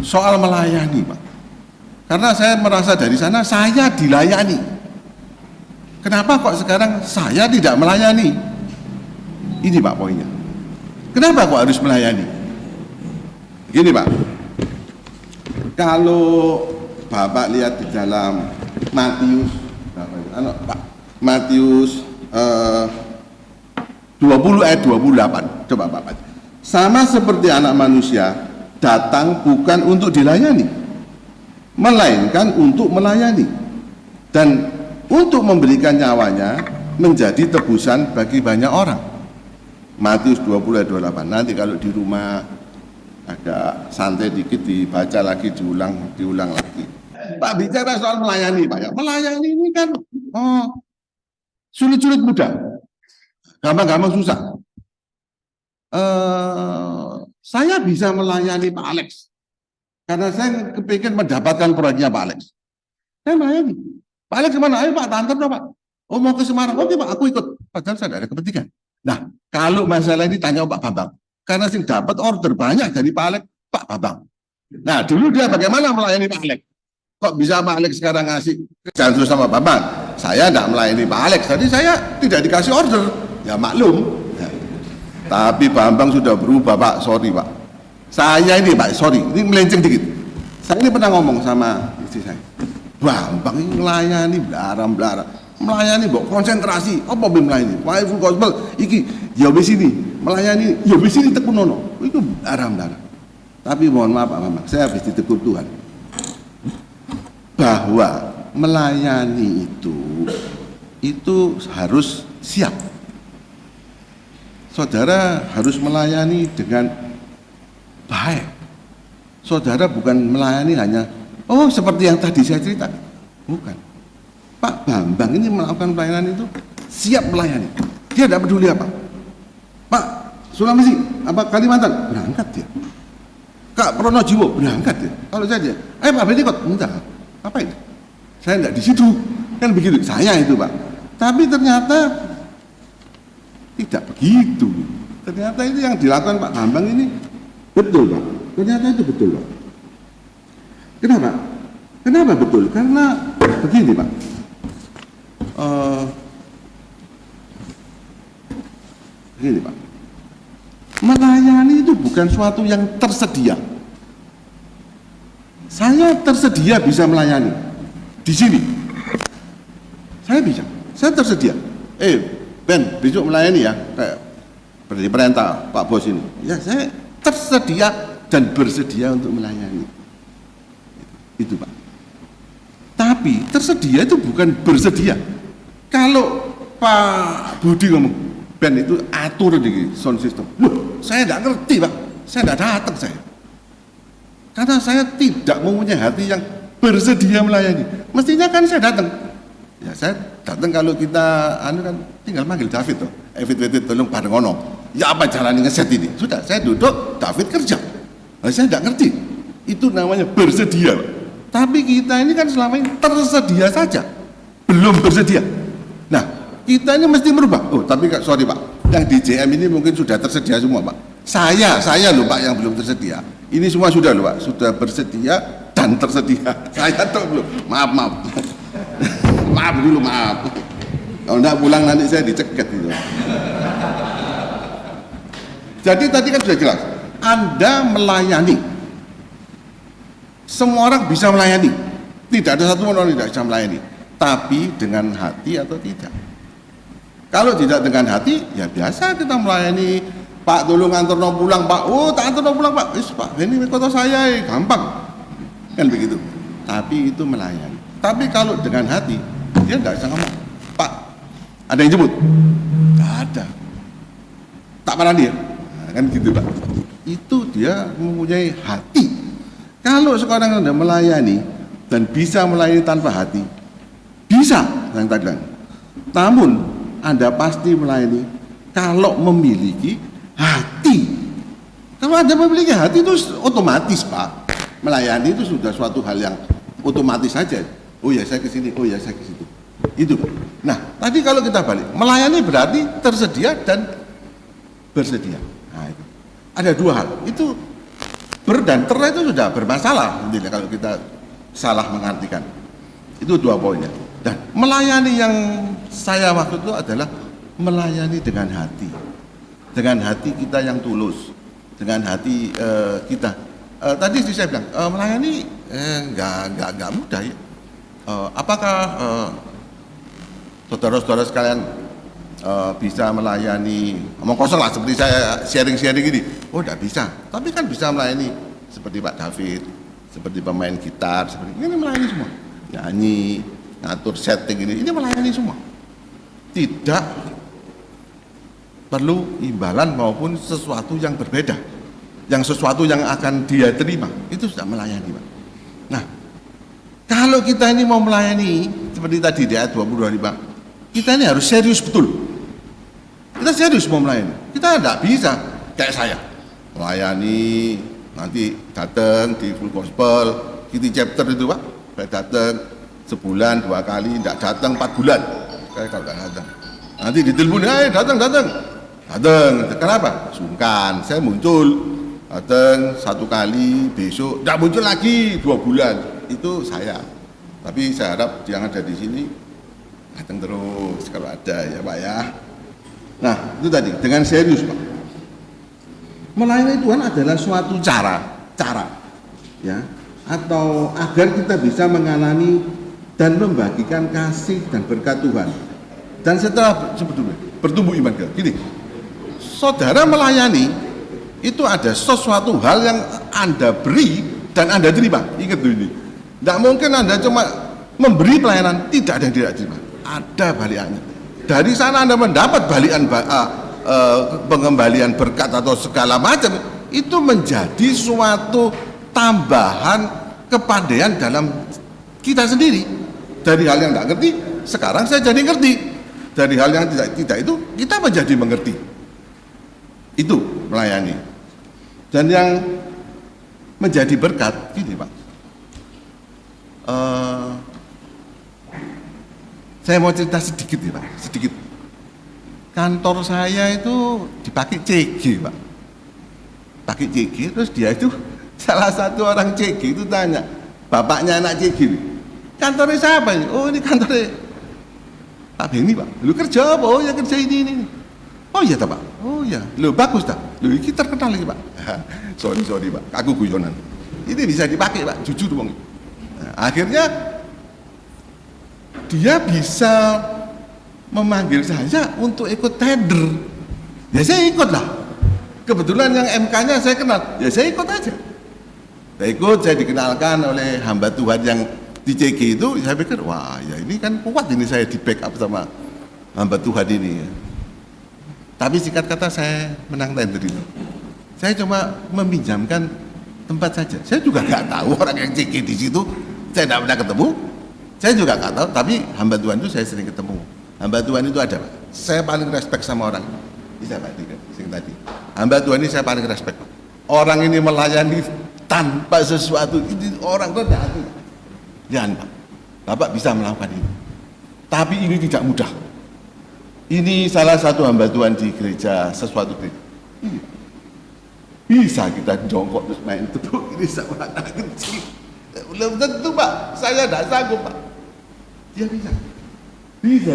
soal melayani Pak. Karena saya merasa dari sana saya dilayani. Kenapa kok sekarang saya tidak melayani? Ini Pak poinnya. Kenapa kok harus melayani? Gini Pak, kalau Bapak lihat di dalam Matius 20 ayat 28, coba Bapak. Sama seperti anak manusia datang bukan untuk dilayani, melainkan untuk melayani dan untuk memberikan nyawanya menjadi tebusan bagi banyak orang. Matius 20 ayat 28. Nanti kalau di rumah agak santai dikit dibaca lagi, diulang lagi. Pak bicara soal melayani, Pak ya. Melayani ini kan sulit-sulit mudah, gampang-gampang susah. Saya bisa melayani Pak Alex karena saya kepikir mendapatkan proyeknya Pak Alex. Saya melayani. Pak Alex kemana? Ayo Pak, antar dong Pak. Oh mau ke Semarang, oke Pak, aku ikut. Padahal saya tidak ada kepentingan. Nah, kalau masalah ini tanya Pak Bambang, karena sih dapat order banyak dari Pak Alex, Pak Bambang. Nah, dulu dia bagaimana melayani Pak Alex? Kok bisa Pak Alex sekarang ngasih kerjaan terus sama Bambang? Saya tidak melayani Pak Alex, jadi saya tidak dikasih order. Ya maklum. Nah, tapi Bambang sudah berubah Pak, sorry Pak. Saya ini Pak, sorry, ini melenceng dikit. Saya ini pernah ngomong sama istri saya. Bambang ini melayani belara, melayani mbok konsentrasi apa melayani full gospel iki ya wis ini melayani ya wis ini tekunono itu belara. Tapi mohon maaf Pak Bambang, saya habis ditegur Tuhan bahwa melayani itu harus siap. Saudara harus melayani dengan baik. Saudara bukan melayani hanya seperti yang tadi saya cerita, bukan. Pak Bambang ini melakukan pelayanan itu siap melayani. Dia tidak peduli apa. Pak Sulawesi, apa Kalimantan, berangkat dia. Kak Pronojiwo, berangkat dia. Kalau saya dia, ayo Pak Beni ikut, enggak. Apa itu? Saya tidak di situ, kan begitu. Saya itu Pak. Tapi ternyata tidak begitu. Ternyata itu yang dilakukan Pak Bambang ini betul Pak. Ternyata itu betul Pak. Kenapa? Kenapa betul? Karena begini Pak. Begini Pak. Melayani itu bukan suatu yang tersedia. Saya tersedia bisa melayani di sini. Saya bisa. Saya tersedia. Ben, besok melayani ya. Kayak beri perintah Pak Bos ini. Ya, saya tersedia dan bersedia untuk melayani. Itu Pak. Tapi tersedia itu bukan bersedia. Kalau Pak Budi ngomong, Ben itu atur di sound system. Loh, saya tidak ngerti Pak. Saya tidak datang saya. Karena saya tidak mempunyai hati yang bersedia melayani. Mestinya kan saya datang. Ya saya datang kalau kita kan tinggal manggil David tuh. David tolong bareng ono. Ya apa jalan ngeset ini? Sudah, saya duduk, David kerja. Nah, saya tidak ngerti. Itu namanya bersedia. Tapi kita ini kan selama ini tersedia saja, belum bersedia. Nah, kita ini mesti merubah. Tapi sorry Pak, yang di JM ini mungkin sudah tersedia semua Pak. Saya loh Pak yang belum tersedia. Ini semua sudah loh Pak, sudah bersedia dan tersedia. Saya tuh belum. Maaf. Maaf dulu, maaf. Kalau enggak pulang nanti saya dicegat itu. Jadi tadi kan sudah jelas, Anda melayani. Semua orang bisa melayani. Tidak ada satu orang yang tidak bisa melayani. Tapi dengan hati atau tidak. Kalau tidak dengan hati, ya biasa kita melayani. Pak tolong antar no pulang Pak. Tak antar no pulang Pak. Pak ini kota saya, gampang. Kan begitu. Tapi itu melayani. Tapi kalau dengan hati, dia tidak bisa ngomong. Pak, ada yang jemput? Tidak ada. Tak pernah dia. Nah, kan gitu Pak. Itu dia mempunyai hati. Kalau sekarang Anda melayani dan bisa melayani tanpa hati, bisa yang tadi bilang. Namun Anda pasti melayani kalau memiliki hati. Kalau Anda memiliki hati itu otomatis Pak. Melayani itu sudah suatu hal yang otomatis saja. Oh ya saya ke sini, oh ya saya ke situ. Itu. Nah, tadi kalau kita balik, melayani berarti tersedia dan bersedia. Nah, itu. Ada dua hal. Itu dan ter itu sudah bermasalah intinya kalau kita salah mengartikan. Itu dua poinnya. Dan melayani yang saya maksud itu adalah melayani dengan hati. Dengan hati kita yang tulus. Dengan hati kita. Tadi saya bilang melayani enggak mudah ya. Apakah saudara-saudara sekalian bisa melayani omong kosong lah seperti saya sharing-sharing ini? Tidak bisa. Tapi kan bisa melayani seperti Pak David, seperti pemain gitar, seperti ini melayani semua. Nyanyi, ngatur setting ini melayani semua. tidak perlu imbalan maupun sesuatu yang berbeda, yang sesuatu yang akan dia terima, itu sudah melayani, Pak. Nah, kalau kita ini mau melayani seperti tadi di ayat 25, kita ini harus serius betul. Kita serius mau melayani. Kita tidak bisa kayak saya melayani nanti datang di full gospel, Kitty chapter itu, Pak. Saya datang sebulan 2 kali, tidak datang 4 bulan. Saya kalau tidak datang, nanti ditelepon, datang. Kenapa? Sungkan. Saya muncul, datang 1 kali, besok tidak muncul lagi 2 bulan. Itu saya. Tapi saya harap yang ada di sini datang terus kalau ada, ya Pak ya. Nah, itu tadi dengan serius, Pak. Melayani Tuhan adalah suatu cara ya, atau agar kita bisa mengalami dan membagikan kasih dan berkat Tuhan. Dan setelah sebetulnya bertumbuh iman kita. Gini, saudara melayani itu ada sesuatu hal yang Anda beri dan Anda terima. Ingat dulu ini. Tidak mungkin Anda cuma memberi pelayanan, tidak ada yang tidak terima. Ada balikannya. Dari sana Anda mendapat balikan pengembalian berkat atau segala macam, itu menjadi suatu tambahan kepandaian dalam kita sendiri. Dari hal yang tidak ngerti, sekarang saya jadi ngerti. Dari hal yang tidak itu, kita menjadi mengerti. Itu melayani. Dan yang menjadi berkat, gini Pak. Saya mau cerita sedikit ya Pak, sedikit. Kantor saya itu dipakai CG Pak, pakai CG, terus dia itu salah satu orang CG itu tanya, bapaknya anak CG, kantornya siapa ini? Oh ini kantornya Pak Benny Pak. Lu kerja apa? Oh ya kerja ini. Oh iya tak Pak? Oh iya. Lu bagus tak? Lu ini terkenal ini Pak. sorry Pak, aku guyonan. Ini bisa dipakai Pak, jujur bang. Nah, akhirnya dia bisa memanggil saya untuk ikut tender. Ya saya ikut lah. Kebetulan yang MK-nya saya kenal, ya saya ikut aja. Saya ikut, saya dikenalkan oleh hamba Tuhan yang di CG itu. Saya pikir, wah ya ini kan kuat ini saya di backup sama hamba Tuhan ini. Tapi singkat kata saya menang tender itu. Saya cuma meminjamkan tempat saja. Saya juga nggak tahu orang yang CG di situ. Saya tidak pernah ketemu. Saya juga nggak tahu, tapi hamba Tuhan itu saya sering ketemu. Hamba Tuhan itu ada Pak. Saya paling respect sama orang. Bisa Pak, sing tadi. Hamba Tuhan ini saya paling respect Pak. Orang ini melayani tanpa sesuatu, ini orang rendah hati. Jangan Pak. Bapak bisa melakukan ini. Tapi ini tidak mudah. Ini salah satu hamba Tuhan di gereja sesuatu gereja. Ini. Bisa kita jongkok terus main tepuk ini sama anak kecil. Belum tentu Pak, saya tidak sanggup Pak. Dia bisa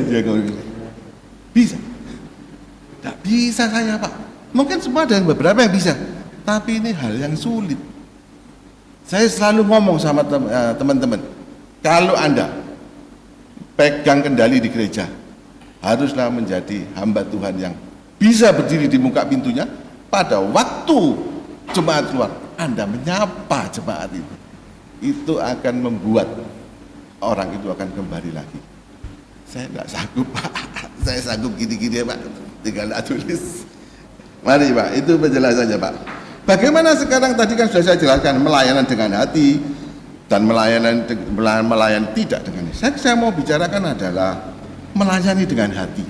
dia kalau gitu. Bisa. Tidak bisa saya Pak. Mungkin semua ada yang beberapa yang bisa, tapi ini hal yang sulit. Saya selalu ngomong sama teman-teman, kalau Anda pegang kendali di gereja, haruslah menjadi hamba Tuhan yang bisa berdiri di muka pintunya. Pada waktu jemaat keluar, Anda menyapa jemaat itu akan membuat orang itu akan kembali lagi. Saya nggak sanggup Pak, saya sanggup gini-gini ya Pak, tinggal tulis. Mari Pak, itu penjelasannya Pak. Bagaimana sekarang tadi kan sudah saya jelaskan melayanan dengan hati dan melayani tidak dengan hati. Saya mau bicarakan adalah melayani dengan hati.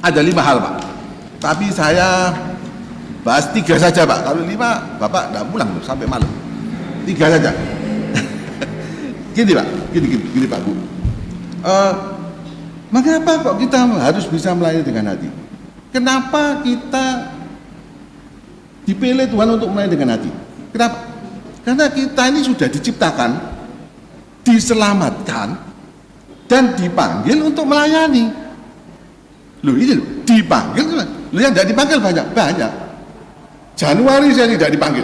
Ada 5 hal Pak, tapi saya bahas 3 saja Pak. Kalau 5 Bapak nggak pulang tuh sampai malam. 3 saja. Gini Pak, gini Pak Bu. Mengapa kok kita harus bisa melayani dengan hati? Kenapa kita dipilih Tuhan untuk melayani dengan hati? Kenapa? Karena kita ini sudah diciptakan, diselamatkan, dan dipanggil untuk melayani. Loh ini loh, dipanggil, loh yang tidak dipanggil banyak. Januari saya tidak dipanggil,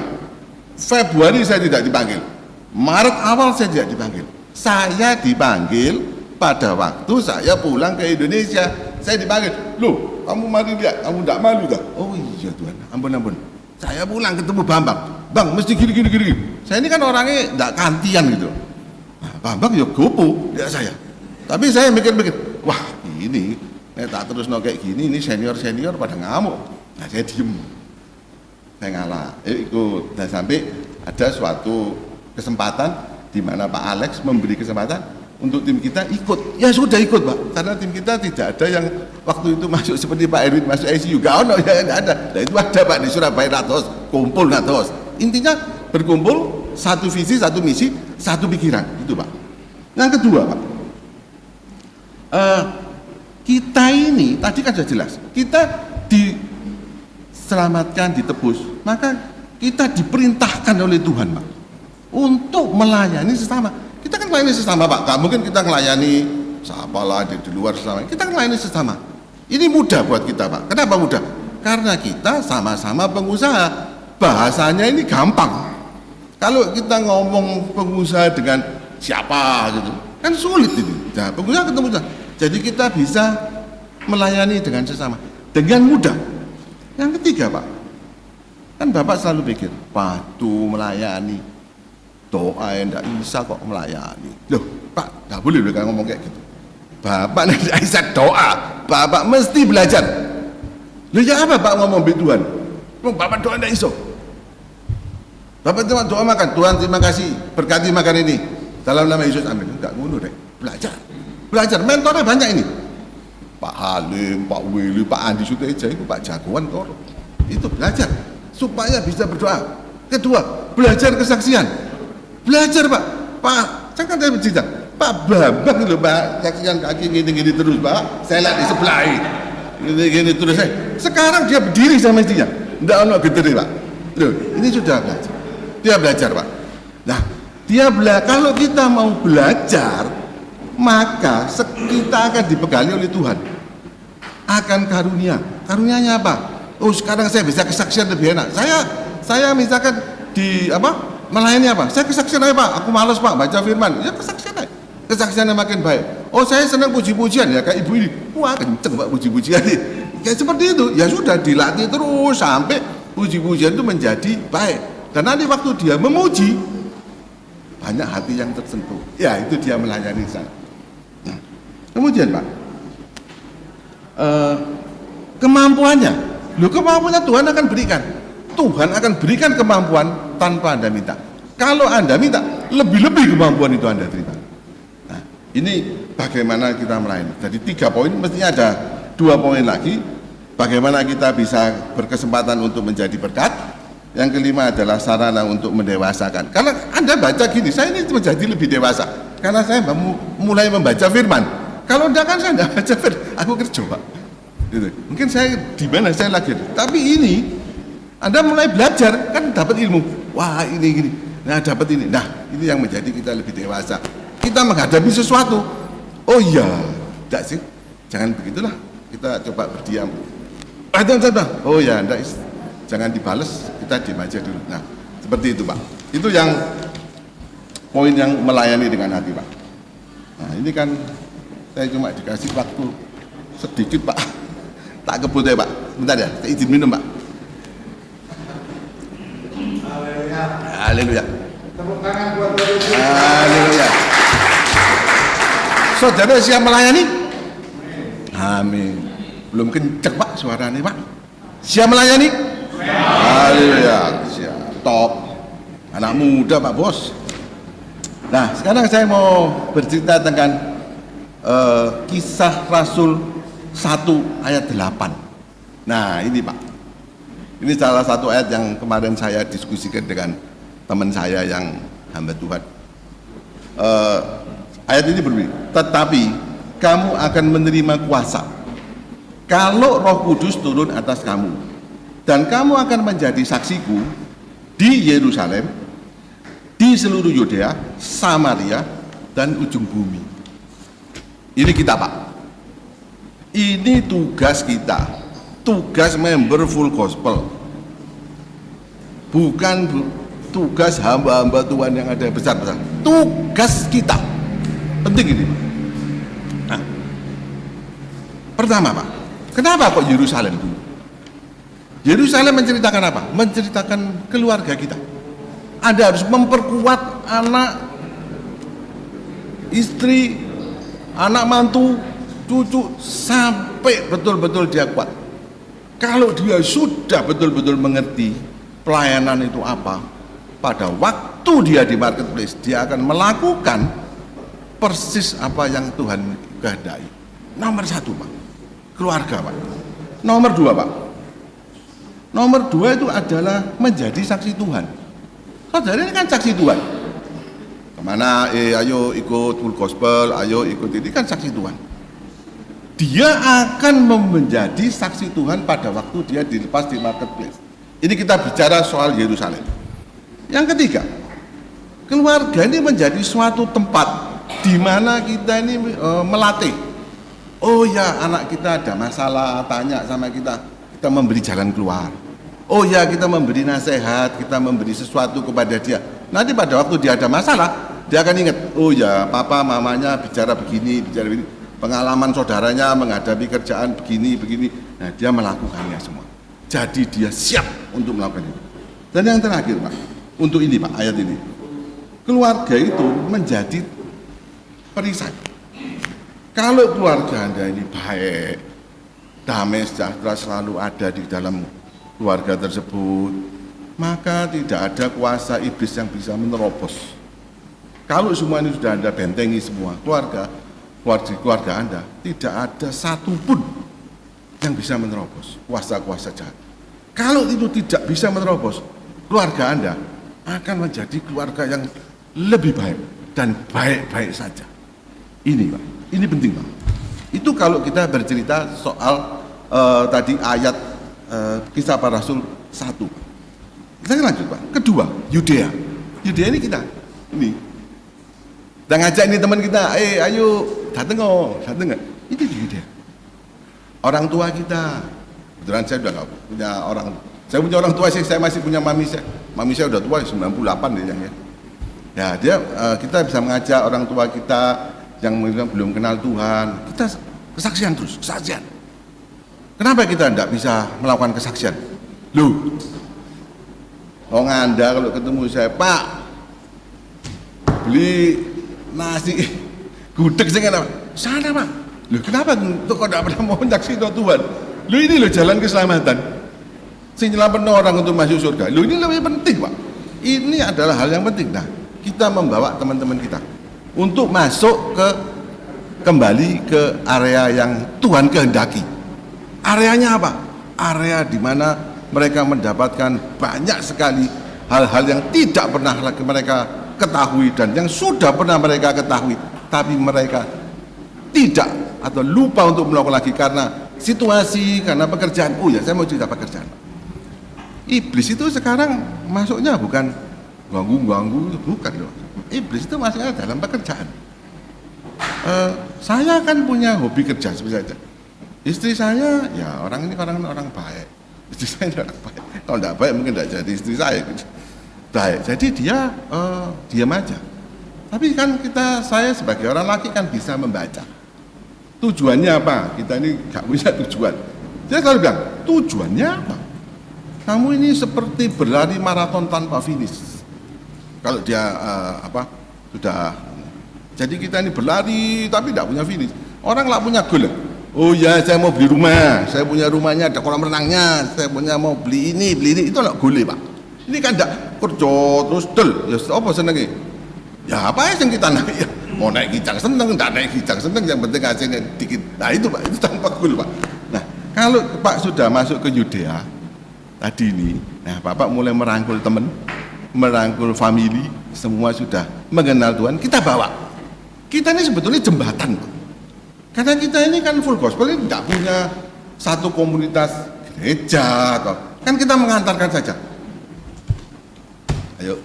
Februari saya tidak dipanggil, Maret awal saya tidak dipanggil. Saya dipanggil pada waktu saya pulang ke Indonesia. Saya dipanggil, loh kamu mari lihat, kamu tidak malu tak? Oh iya Tuhan, ampun. Saya pulang ketemu Bang mesti gini. Saya ini kan orangnya tidak kantian gitu. Nah, Bang ya gopo lihat saya. Tapi saya mikir, wah gini, tak terus kayak gini, ini senior pada ngamuk. Nah saya diem, saya ngalah, ikut. Dan sampai ada suatu kesempatan di mana Pak Alex memberi kesempatan untuk tim kita ikut. Ya sudah ikut Pak, karena tim kita tidak ada yang waktu itu masuk seperti Pak Erwin masuk ICU, gak ada. Nah itu ada Pak di Surabaya natos, kumpul natos. Intinya berkumpul, satu visi, satu misi, satu pikiran, itu Pak. Yang kedua Pak, kita ini tadi kan sudah jelas, kita diselamatkan, ditebus, maka kita diperintahkan oleh Tuhan Pak untuk melayani sesama. Kita kan melayani sesama Pak, gak mungkin kita melayani siapalah di luar sesama, kita melayani sesama. Ini mudah buat kita Pak. Kenapa mudah? Karena kita sama-sama pengusaha, bahasanya ini gampang. Kalau kita ngomong pengusaha dengan siapa gitu, kan sulit ini. Nah, pengusaha ketemu kita. Jadi kita bisa melayani dengan sesama dengan mudah. Yang ketiga Pak, kan Bapak selalu pikir, waduh melayani, doa yang tidak bisa kok melayani. Loh Pak, nggak boleh kan ngomong kayak gitu. Bapak tidak bisa doa, Bapak mesti belajar. Loh ya apa Pak ngomong be Tuhan? Bapak doa tidak iso. Bapak cuma doa makan, Tuhan terima kasih, berkati makan ini. Dalam nama Yesus, amin. Enggak ngono deh, belajar. Mentornya banyak ini. Pak Halim, Pak Willy, Pak Andi Suteja, itu Pak Jagoan Toro. Itu belajar supaya bisa berdoa. Kedua, belajar kesaksian. Belajar Pak, jangan saya bercerita. Pak Bambang itu Pak, saksian kaki gini-gini terus Pak. Saya lihat di sebelah gini terus saya. Sekarang dia berdiri sama istrinya. Enggak ono gede Pak. Loh, ini sudah belajar. Dia belajar Pak. Nah, kalau kita mau belajar, maka kita akan dipegangi oleh Tuhan. Akan karunianya apa? Oh sekarang saya bisa kesaksian lebih enak. Saya misalkan melayani apa? Saya kesaksian aja Pak, aku malas Pak baca firman. Ya kesaksian aja, kesaksiannya makin baik. Oh saya senang puji-pujian ya kayak ibu ini. Wah kenceng Pak puji-pujian ini. Kayak seperti itu. Ya sudah dilatih terus sampai puji-pujian itu menjadi baik. Dan nanti waktu dia memuji, banyak hati yang tersentuh. Ya itu dia melayani saya. Nah, kemudian Pak, kemampuannya Tuhan akan berikan. Tuhan akan berikan kemampuan tanpa Anda minta. Kalau Anda minta, lebih-lebih kemampuan itu Anda terima. Nah, ini bagaimana kita melayani. Jadi 3 poin, mestinya ada 2 poin lagi. Bagaimana kita bisa berkesempatan untuk menjadi berkat. Yang kelima adalah sarana untuk mendewasakan. Karena Anda baca gini, saya ini menjadi lebih dewasa. Karena saya mulai membaca firman. Kalau enggak kan saya enggak baca firman, aku kerja Pak. Gitu. Mungkin saya di mana saya lagi. Tapi ini, Anda mulai belajar, kan dapat ilmu. Wah ini gini, nah dapat ini. Nah ini yang menjadi kita lebih dewasa. Kita menghadapi sesuatu. Oh iya, enggak sih, jangan begitulah. Kita coba berdiam. Oh ya, enggak, jangan dibales, kita diam aja dulu. Nah, seperti itu Pak. Itu yang poin yang melayani dengan hati Pak. Nah, ini kan saya cuma dikasih waktu sedikit Pak. Tak kebut ya Pak. Bentar ya, saya izin minum Pak. Haleluya. Tepuk tangan buat haleluya. Saudara siap melayani? Amin. Belum kenceng Pak suaranya Pak. Siap melayani? Haleluya, siap, top. Anak muda Pak Bos. Nah sekarang saya mau bercerita tentang Kisah Rasul 1 ayat 8. Nah ini Pak, ini salah satu ayat yang kemarin saya diskusikan dengan teman saya yang hamba Tuhan. Ayat ini berbunyi, tetapi kamu akan menerima kuasa kalau Roh Kudus turun atas kamu. Dan kamu akan menjadi saksiku di Yerusalem, di seluruh Yudea, Samaria, dan ujung bumi. Ini kita Pak. Ini tugas kita. Tugas member full gospel. Bukan tugas hamba-hamba Tuhan yang ada besar-besar. Tugas kita. Penting ini. Nah, pertama Pak, kenapa kok Yerusalem dulu? Yerusalem menceritakan apa? Menceritakan keluarga kita. Anda harus memperkuat anak, istri, anak mantu, cucu sampai betul-betul dia kuat. Kalau dia sudah betul-betul mengerti pelayanan itu apa, pada waktu dia di marketplace, dia akan melakukan persis apa yang Tuhan kehendaki. Nomor satu, Pak, keluarga, Pak. Nomor dua, Pak, nomor dua itu adalah menjadi saksi Tuhan. Saudara ini kan saksi Tuhan. Kemana, ayo ikut full gospel, ayo ikut ini kan saksi Tuhan. Dia akan menjadi saksi Tuhan pada waktu dia dilepas di marketplace. Ini kita bicara soal Yerusalem. Yang ketiga, keluarga ini menjadi suatu tempat di mana kita ini melatih. Oh ya, anak kita ada masalah, tanya sama kita memberi jalan keluar. Oh ya, kita memberi nasihat, kita memberi sesuatu kepada dia. Nanti pada waktu dia ada masalah, dia akan ingat, oh ya, papa mamanya bicara begini, pengalaman saudaranya menghadapi kerjaan begini. Nah, dia melakukannya semua. Jadi dia siap untuk melakukan itu. Dan yang terakhir, Pak, untuk ini, Pak, ayat ini, keluarga itu menjadi perisai. Kalau keluarga Anda ini baik, damai sejahtera selalu ada di dalam keluarga tersebut, maka tidak ada kuasa iblis yang bisa menerobos. Kalau semua ini sudah Anda bentengi semua keluarga Anda, tidak ada satupun yang bisa menerobos kuasa-kuasa jahat. Kalau itu tidak bisa menerobos, keluarga Anda akan menjadi keluarga yang lebih baik dan baik-baik saja. Ini, Pak, ini penting, Pak. Itu kalau kita bercerita soal tadi ayat Kisah Para Rasul 1. Kita lanjut, Pak. Kedua, Yudea. Yudea ini kita, ini. Dan ngajak ini teman kita, ayo dateng. Itu di Yudea. Orang tua kita, kebetulan saya udah nggak punya orang. Saya punya orang tua sih, saya masih punya mami saya. Mami saya udah tua, 98 deh yang ya. Ya, kita bisa mengajak orang tua kita yang belum kenal Tuhan. Kita kesaksian terus, kesaksian. Kenapa kita tidak bisa melakukan kesaksian? Loh, Anda kalau ketemu saya, Pak, beli nasi gudeg sana, Pak. Loh, kenapa kok tidak pernah mau menyaksikan Tuhan? Loh, ini loh jalan keselamatan. Sing nyelametno orang untuk masuk surga. Loh, ini lebih penting, Pak. Ini adalah hal yang penting. Nah, kita membawa teman-teman kita untuk masuk kembali ke area yang Tuhan kehendaki. Areanya apa? Area di mana mereka mendapatkan banyak sekali hal-hal yang tidak pernah lagi mereka ketahui dan yang sudah pernah mereka ketahui, tapi mereka tidak atau lupa untuk melakukan lagi karena situasi, karena pekerjaan. Oh ya, saya mau cerita pekerjaan. Iblis itu sekarang masuknya bukan ganggu-ganggu, bukan loh. Iblis itu masuknya dalam pekerjaan. Saya kan punya hobi kerja seperti saja. Istri saya, ya orang baik. Istri saya orang baik. Kalau tidak baik mungkin tidak jadi istri saya. Baik, jadi dia diam aja. Tapi kan saya sebagai orang laki kan bisa membaca. Tujuannya apa? Kita ini nggak punya tujuan. Dia selalu bilang, tujuannya apa? Kamu ini seperti berlari maraton tanpa finish. Kalau dia sudah. Jadi kita ini berlari tapi tidak punya finish. Orang nggak punya goal. Oh ya, saya mau beli rumah, saya punya rumahnya ada kolam renangnya, saya punya mau beli ini, itu nggak boleh, Pak. Ini kan tidak kerja terus ya apa senengnya? Ya apa yang kita naik ya? Mau naik kijang seneng, tidak naik kijang seneng, yang penting hasilnya dikit. Nah itu, Pak, itu tanpa goal, Pak. Nah kalau Pak sudah masuk ke Yudea tadi ini, nah Bapak mulai merangkul teman, merangkul family, semua sudah mengenal Tuhan, kita bawa. Kita ini sebetulnya jembatan, Pak. Karena kita ini kan full gospel ini tidak punya satu komunitas gereja atau kan kita mengantarkan saja. Ayo,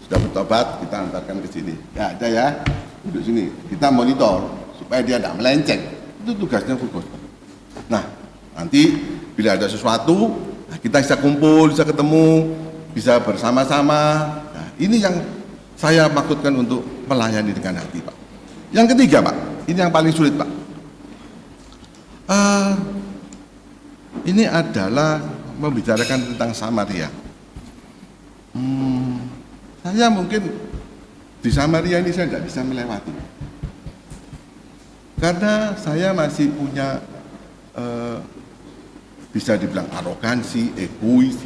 sudah bertobat, kita antarkan ke sini. Ya ada ya, duduk sini. Kita monitor supaya dia tidak melenceng. Itu tugasnya full gospel. Nah, nanti bila ada sesuatu, kita bisa kumpul, bisa ketemu, bisa bersama-sama. Nah, ini yang saya maksudkan untuk melayani dengan hati, Pak. Yang ketiga, Pak, ini yang paling sulit, Pak. Ini adalah membicarakan tentang Samaria. Saya mungkin di Samaria ini saya tidak bisa melewati. Karena saya masih punya bisa dibilang arogansi, egois,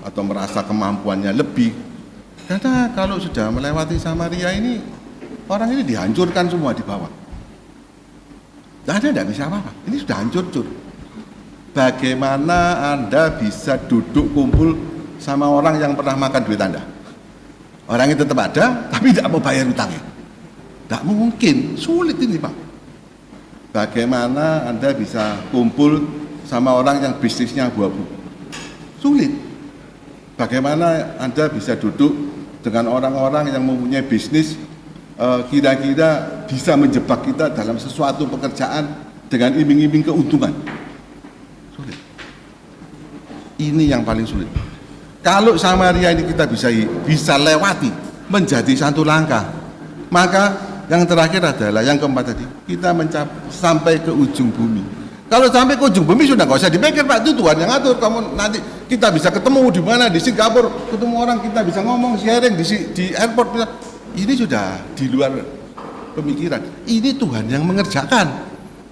atau merasa kemampuannya lebih. Karena kalau sudah melewati Samaria ini, orang ini dihancurkan semua di bawah. Anda tidak bisa apa-apa, ini sudah hancur-hancur. Bagaimana Anda bisa duduk kumpul sama orang yang pernah makan duit Anda? Orangnya tetap ada, tapi tidak mau bayar utangnya. Tidak mungkin, sulit ini Pak. Bagaimana Anda bisa kumpul sama orang yang bisnisnya abu-abu? Sulit. Bagaimana Anda bisa duduk dengan orang-orang yang mempunyai bisnis kira-kira bisa menjebak kita dalam sesuatu pekerjaan dengan iming-iming keuntungan? Sulit. Ini yang paling sulit. Kalau Samaria ini kita bisa lewati menjadi satu langkah, maka yang terakhir adalah yang keempat tadi, kita sampai ke ujung bumi. Kalau sampai ke ujung bumi sudah nggak usah dipikir Pak, itu Tuhan yang ngatur. Kamu nanti kita bisa ketemu di mana, di Singapura, ketemu orang, kita bisa ngomong, sharing di airport. Ini sudah di luar pemikiran. Ini Tuhan yang mengerjakan.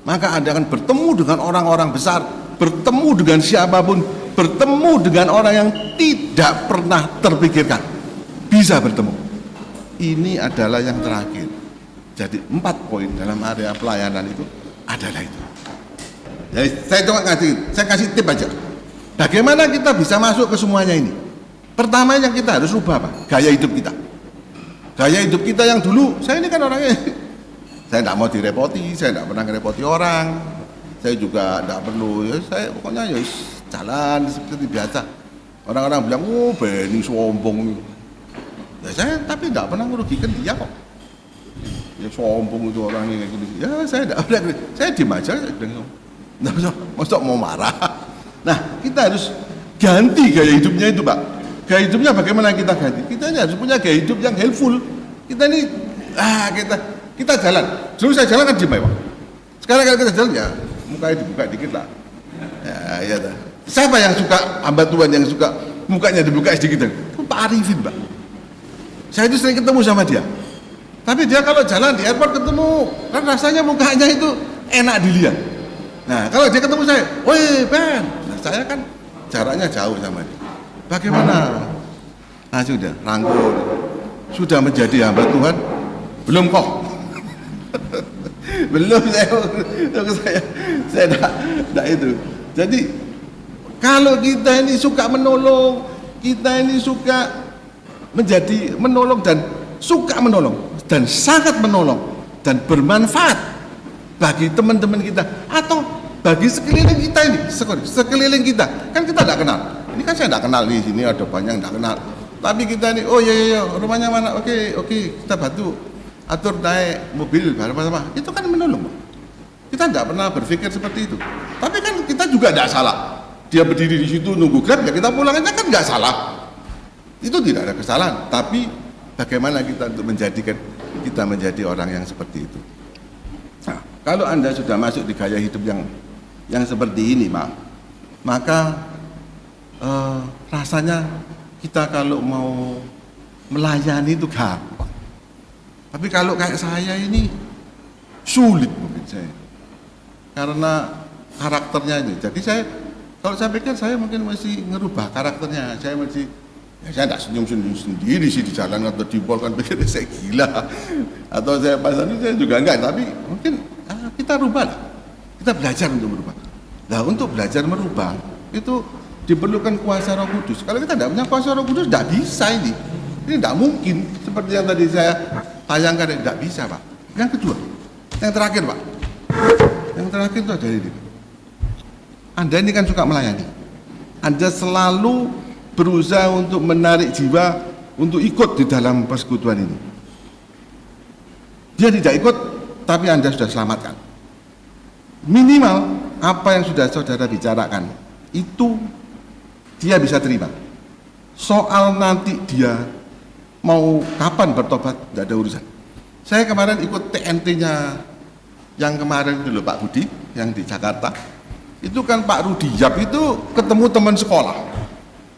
Maka Anda akan bertemu dengan orang-orang besar, bertemu dengan siapapun, bertemu dengan orang yang tidak pernah terpikirkan. Bisa bertemu. Ini adalah yang terakhir. Jadi 4 poin dalam area pelayanan itu adalah itu. Jadi saya coba kasih tip aja. Bagaimana kita bisa masuk ke semuanya ini? Pertama yang kita harus rubah Pak, gaya hidup kita. Gaya hidup kita yang dulu, saya ini kan orangnya, saya tidak mau direpoti, saya tidak pernah ngerepoti orang. Saya juga tidak perlu, ya saya pokoknya ya jalan seperti biasa. Orang-orang bilang, oh Benny sombong. Ya saya tapi tidak pernah merugikan dia kok. Ya sombong itu orangnya kayak gini. Ya saya tidak pernah, saya diem aja. Masa mau marah? Nah kita harus ganti gaya hidupnya itu Pak. Gaya hidupnya bagaimana kita ganti? Kita ini harus punya gaya hidup yang helpful. Kita ini kita jalan. Dulu saya jalan kan diem Pak. Sekarang kalau kita jalan ya mukanya dibuka dikit lah. Ya. Siapa yang suka hamba Tuhan yang suka mukanya dibuka sedikit? Pak Arifin Pak. Saya itu sering ketemu sama dia. Tapi dia kalau jalan di airport ketemu, kan rasanya mukanya itu enak dilihat. Nah kalau dia ketemu saya, woi Ben, nah, saya kan jaraknya jauh sama dia. Bagaimana? Nah sudah, rangkul. Sudah menjadi hamba Tuhan? Belum kok. Belum saya tidak itu. Jadi kalau kita ini suka menolong, kita ini suka menjadi menolong dan suka menolong dan sangat menolong dan bermanfaat bagi teman-teman kita atau bagi sekeliling kita ini, sekeliling kita kan kita tidak kenal. Ini kan saya tidak kenal di sini ada banyak tidak kenal. Tapi kita ini, oh iya rumahnya mana? Oke kita bantu atur naik mobil bersama. Itu kan menolong. Kita tidak pernah berpikir seperti itu. Tapi kan kita juga tidak salah. Dia berdiri di situ nunggu Grab ya kita pulang aja kan nggak salah. Itu tidak ada kesalahan. Tapi bagaimana kita untuk menjadikan kita menjadi orang yang seperti itu. Nah, kalau Anda sudah masuk di gaya hidup yang seperti ini, Pak, maka rasanya kita kalau mau melayani itu gampang. Tapi kalau kayak saya ini sulit mungkin saya. Karena karakternya ini. Jadi kalau saya pikir saya mungkin masih ngerubah karakternya. Saya masih saya tidak senyum-senyum sendiri sih di jalan atau di mall kan pikir saya gila atau saya pasang saya juga enggak, tapi mungkin kita rubah lah, kita belajar untuk merubah. Nah untuk belajar merubah itu diperlukan kuasa Roh Kudus. Kalau kita tidak punya kuasa Roh Kudus tidak bisa ini tidak mungkin seperti yang tadi saya tayangkan, tidak bisa Pak. Yang kedua, yang terakhir Pak, yang terakhir itu adalah ini. Anda ini kan suka melayani, Anda selalu berusaha untuk menarik jiwa untuk ikut di dalam persekutuan ini. Dia tidak ikut, tapi Anda sudah selamatkan. Minimal apa yang sudah saudara bicarakan itu dia bisa terima. Soal nanti dia mau kapan bertobat tidak ada urusan. Saya kemarin ikut TNT-nya yang kemarin dulu Pak Budi yang di Jakarta. Itu kan Pak Rudi Yap itu ketemu teman sekolah.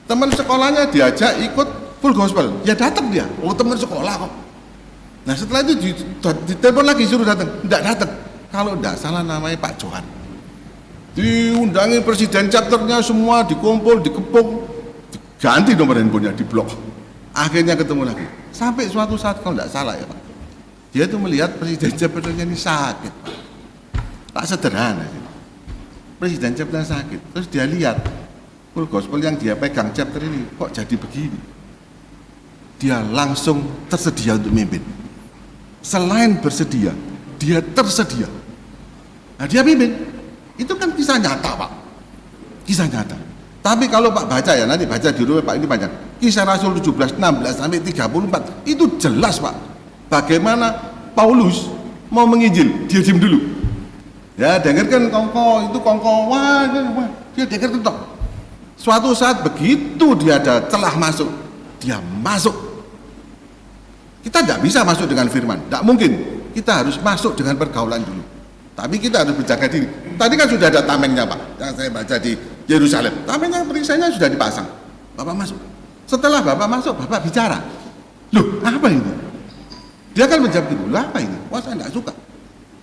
Teman sekolahnya diajak ikut full gospel, ya datang dia. Oh teman sekolah kok. Nah setelah itu ditelepon lagi suruh datang, tidak datang. kalau enggak salah namanya Pak Johan. Diundangi presiden chapternya semua, dikumpul, dikepung, diganti nomor handphonenya, diblok. Akhirnya ketemu lagi. Sampai suatu saat kalau enggak salah ya Pak, dia tuh melihat presiden chapternya ini sakit Pak. Tak sederhana sih. Presiden chapter sakit, terus dia lihat full gospel yang dia pegang chapter ini kok jadi begini. Dia langsung tersedia untuk mimpin. Selain bersedia, dia tersedia. Nah dia mimpin. Itu kan kisah nyata Pak. Kisah nyata. Tapi kalau Pak baca ya, nanti baca di rumah Pak, ini panjang. Kisah Rasul 17, 16 sampai 34 itu jelas Pak. Bagaimana Paulus mau menginjil, dia diam dulu. Ya dengarkan kongko, itu kongko, wah, dia dengarkan toh. Suatu saat begitu dia ada celah masuk, dia masuk. Kita tidak bisa masuk dengan firman, tidak mungkin. Kita harus masuk dengan pergaulan dulu. Tapi kita harus berjaga diri. Tadi kan sudah ada tamengnya Pak, yang saya baca di Yerusalem. Tamengnya perisainya sudah dipasang. Bapak masuk. Setelah Bapak masuk, Bapak bicara. Loh, apa ini? Dia kan menjawab gitu, apa ini? Wah saya tidak suka.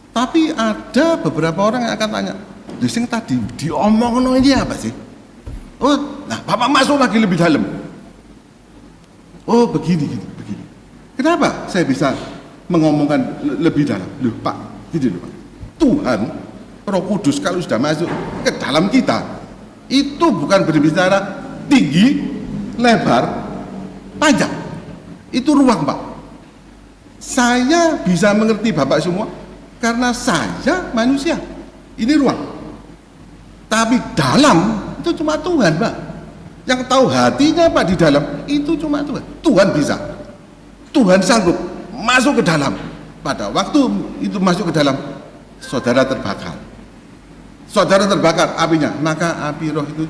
Tapi ada beberapa orang yang akan tanya, dising tadi diomongin ini apa sih? Oh, nah Bapak masuk lagi lebih dalam. Oh begini. Kenapa saya bisa mengomongkan lebih dalam? Loh Pak, gini loh Pak. Tuhan, Roh Kudus kalau sudah masuk ke dalam kita, itu bukan berbicara tinggi, lebar, panjang. Itu ruang Pak. Saya bisa mengerti Bapak semua karena saya manusia. Ini ruang. Tapi dalam itu cuma Tuhan Pak. Yang tahu hatinya Pak di dalam itu cuma Tuhan. Tuhan bisa. Tuhan sanggup masuk ke dalam. Pada waktu itu masuk ke dalam, saudara terbakar. Saudara terbakar apinya, maka api roh itu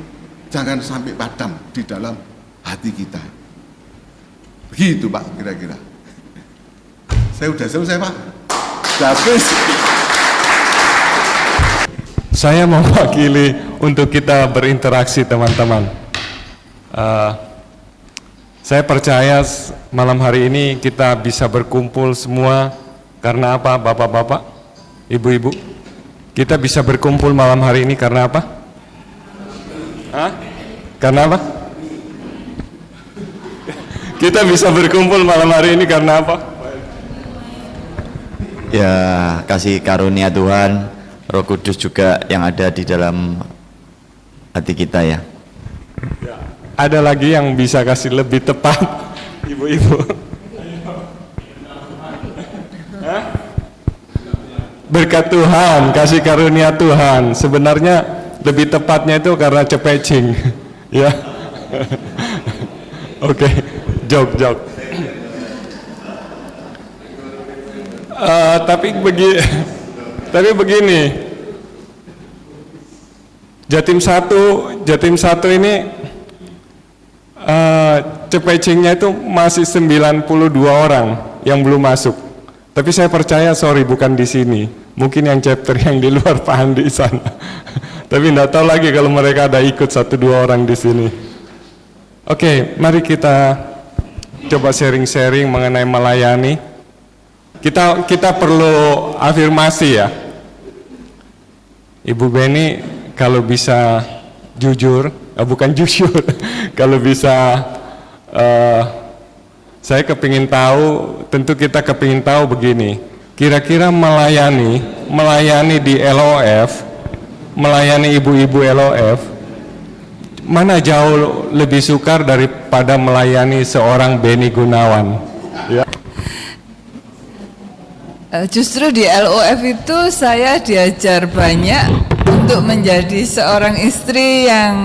jangan sampai padam di dalam hati kita. Begitu Pak kira-kira. Saya udah selesai Pak. Habis. Saya mewakili untuk kita berinteraksi teman-teman. Saya percaya malam hari ini kita bisa berkumpul semua karena apa Bapak-bapak, Ibu-ibu? Kita bisa berkumpul malam hari ini karena apa? Karena apa? Kita bisa berkumpul malam hari ini karena apa? Ya, kasih karunia Tuhan, Roh Kudus juga yang ada di dalam hati kita ya. Ada lagi yang bisa kasih lebih tepat, ibu-ibu? Berkat Tuhan, kasih karunia Tuhan. Sebenarnya lebih tepatnya itu karena cepecing, ya. Oke, joke. Tapi begini, Jatim 1 ini cepecingnya itu masih 92 orang yang belum masuk. Tapi saya percaya, bukan di sini. Mungkin yang chapter yang di luar Pak Andi sana. Tapi enggak tahu lagi kalau mereka ada ikut 1-2 orang di sini. Oke, mari kita coba sharing-sharing mengenai melayani. Kita perlu afirmasi ya. Ibu Beni kalau bisa jujur, bukan jujur, kalau bisa saya kepingin tahu, tentu kita kepingin tahu begini, kira-kira melayani di LOF, melayani ibu-ibu LOF, mana jauh lebih sukar daripada melayani seorang Beni Gunawan? Ya. Justru di LOF itu saya diajar banyak untuk menjadi seorang istri yang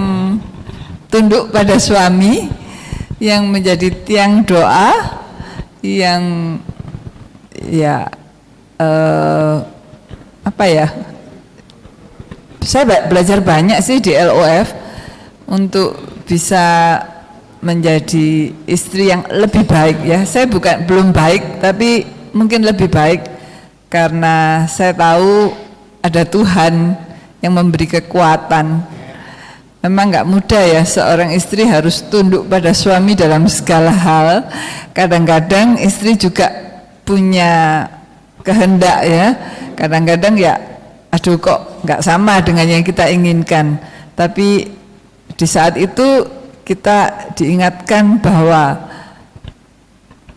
tunduk pada suami, yang menjadi tiang doa, yang saya belajar banyak sih di LOF untuk bisa menjadi istri yang lebih baik ya. Saya belum baik, tapi mungkin lebih baik karena saya tahu ada Tuhan yang memberi kekuatan. Memang nggak mudah ya, seorang istri harus tunduk pada suami dalam segala hal. Kadang-kadang istri juga punya kehendak ya. Kadang-kadang ya, aduh kok nggak sama dengan yang kita inginkan. Tapi di saat itu kita diingatkan bahwa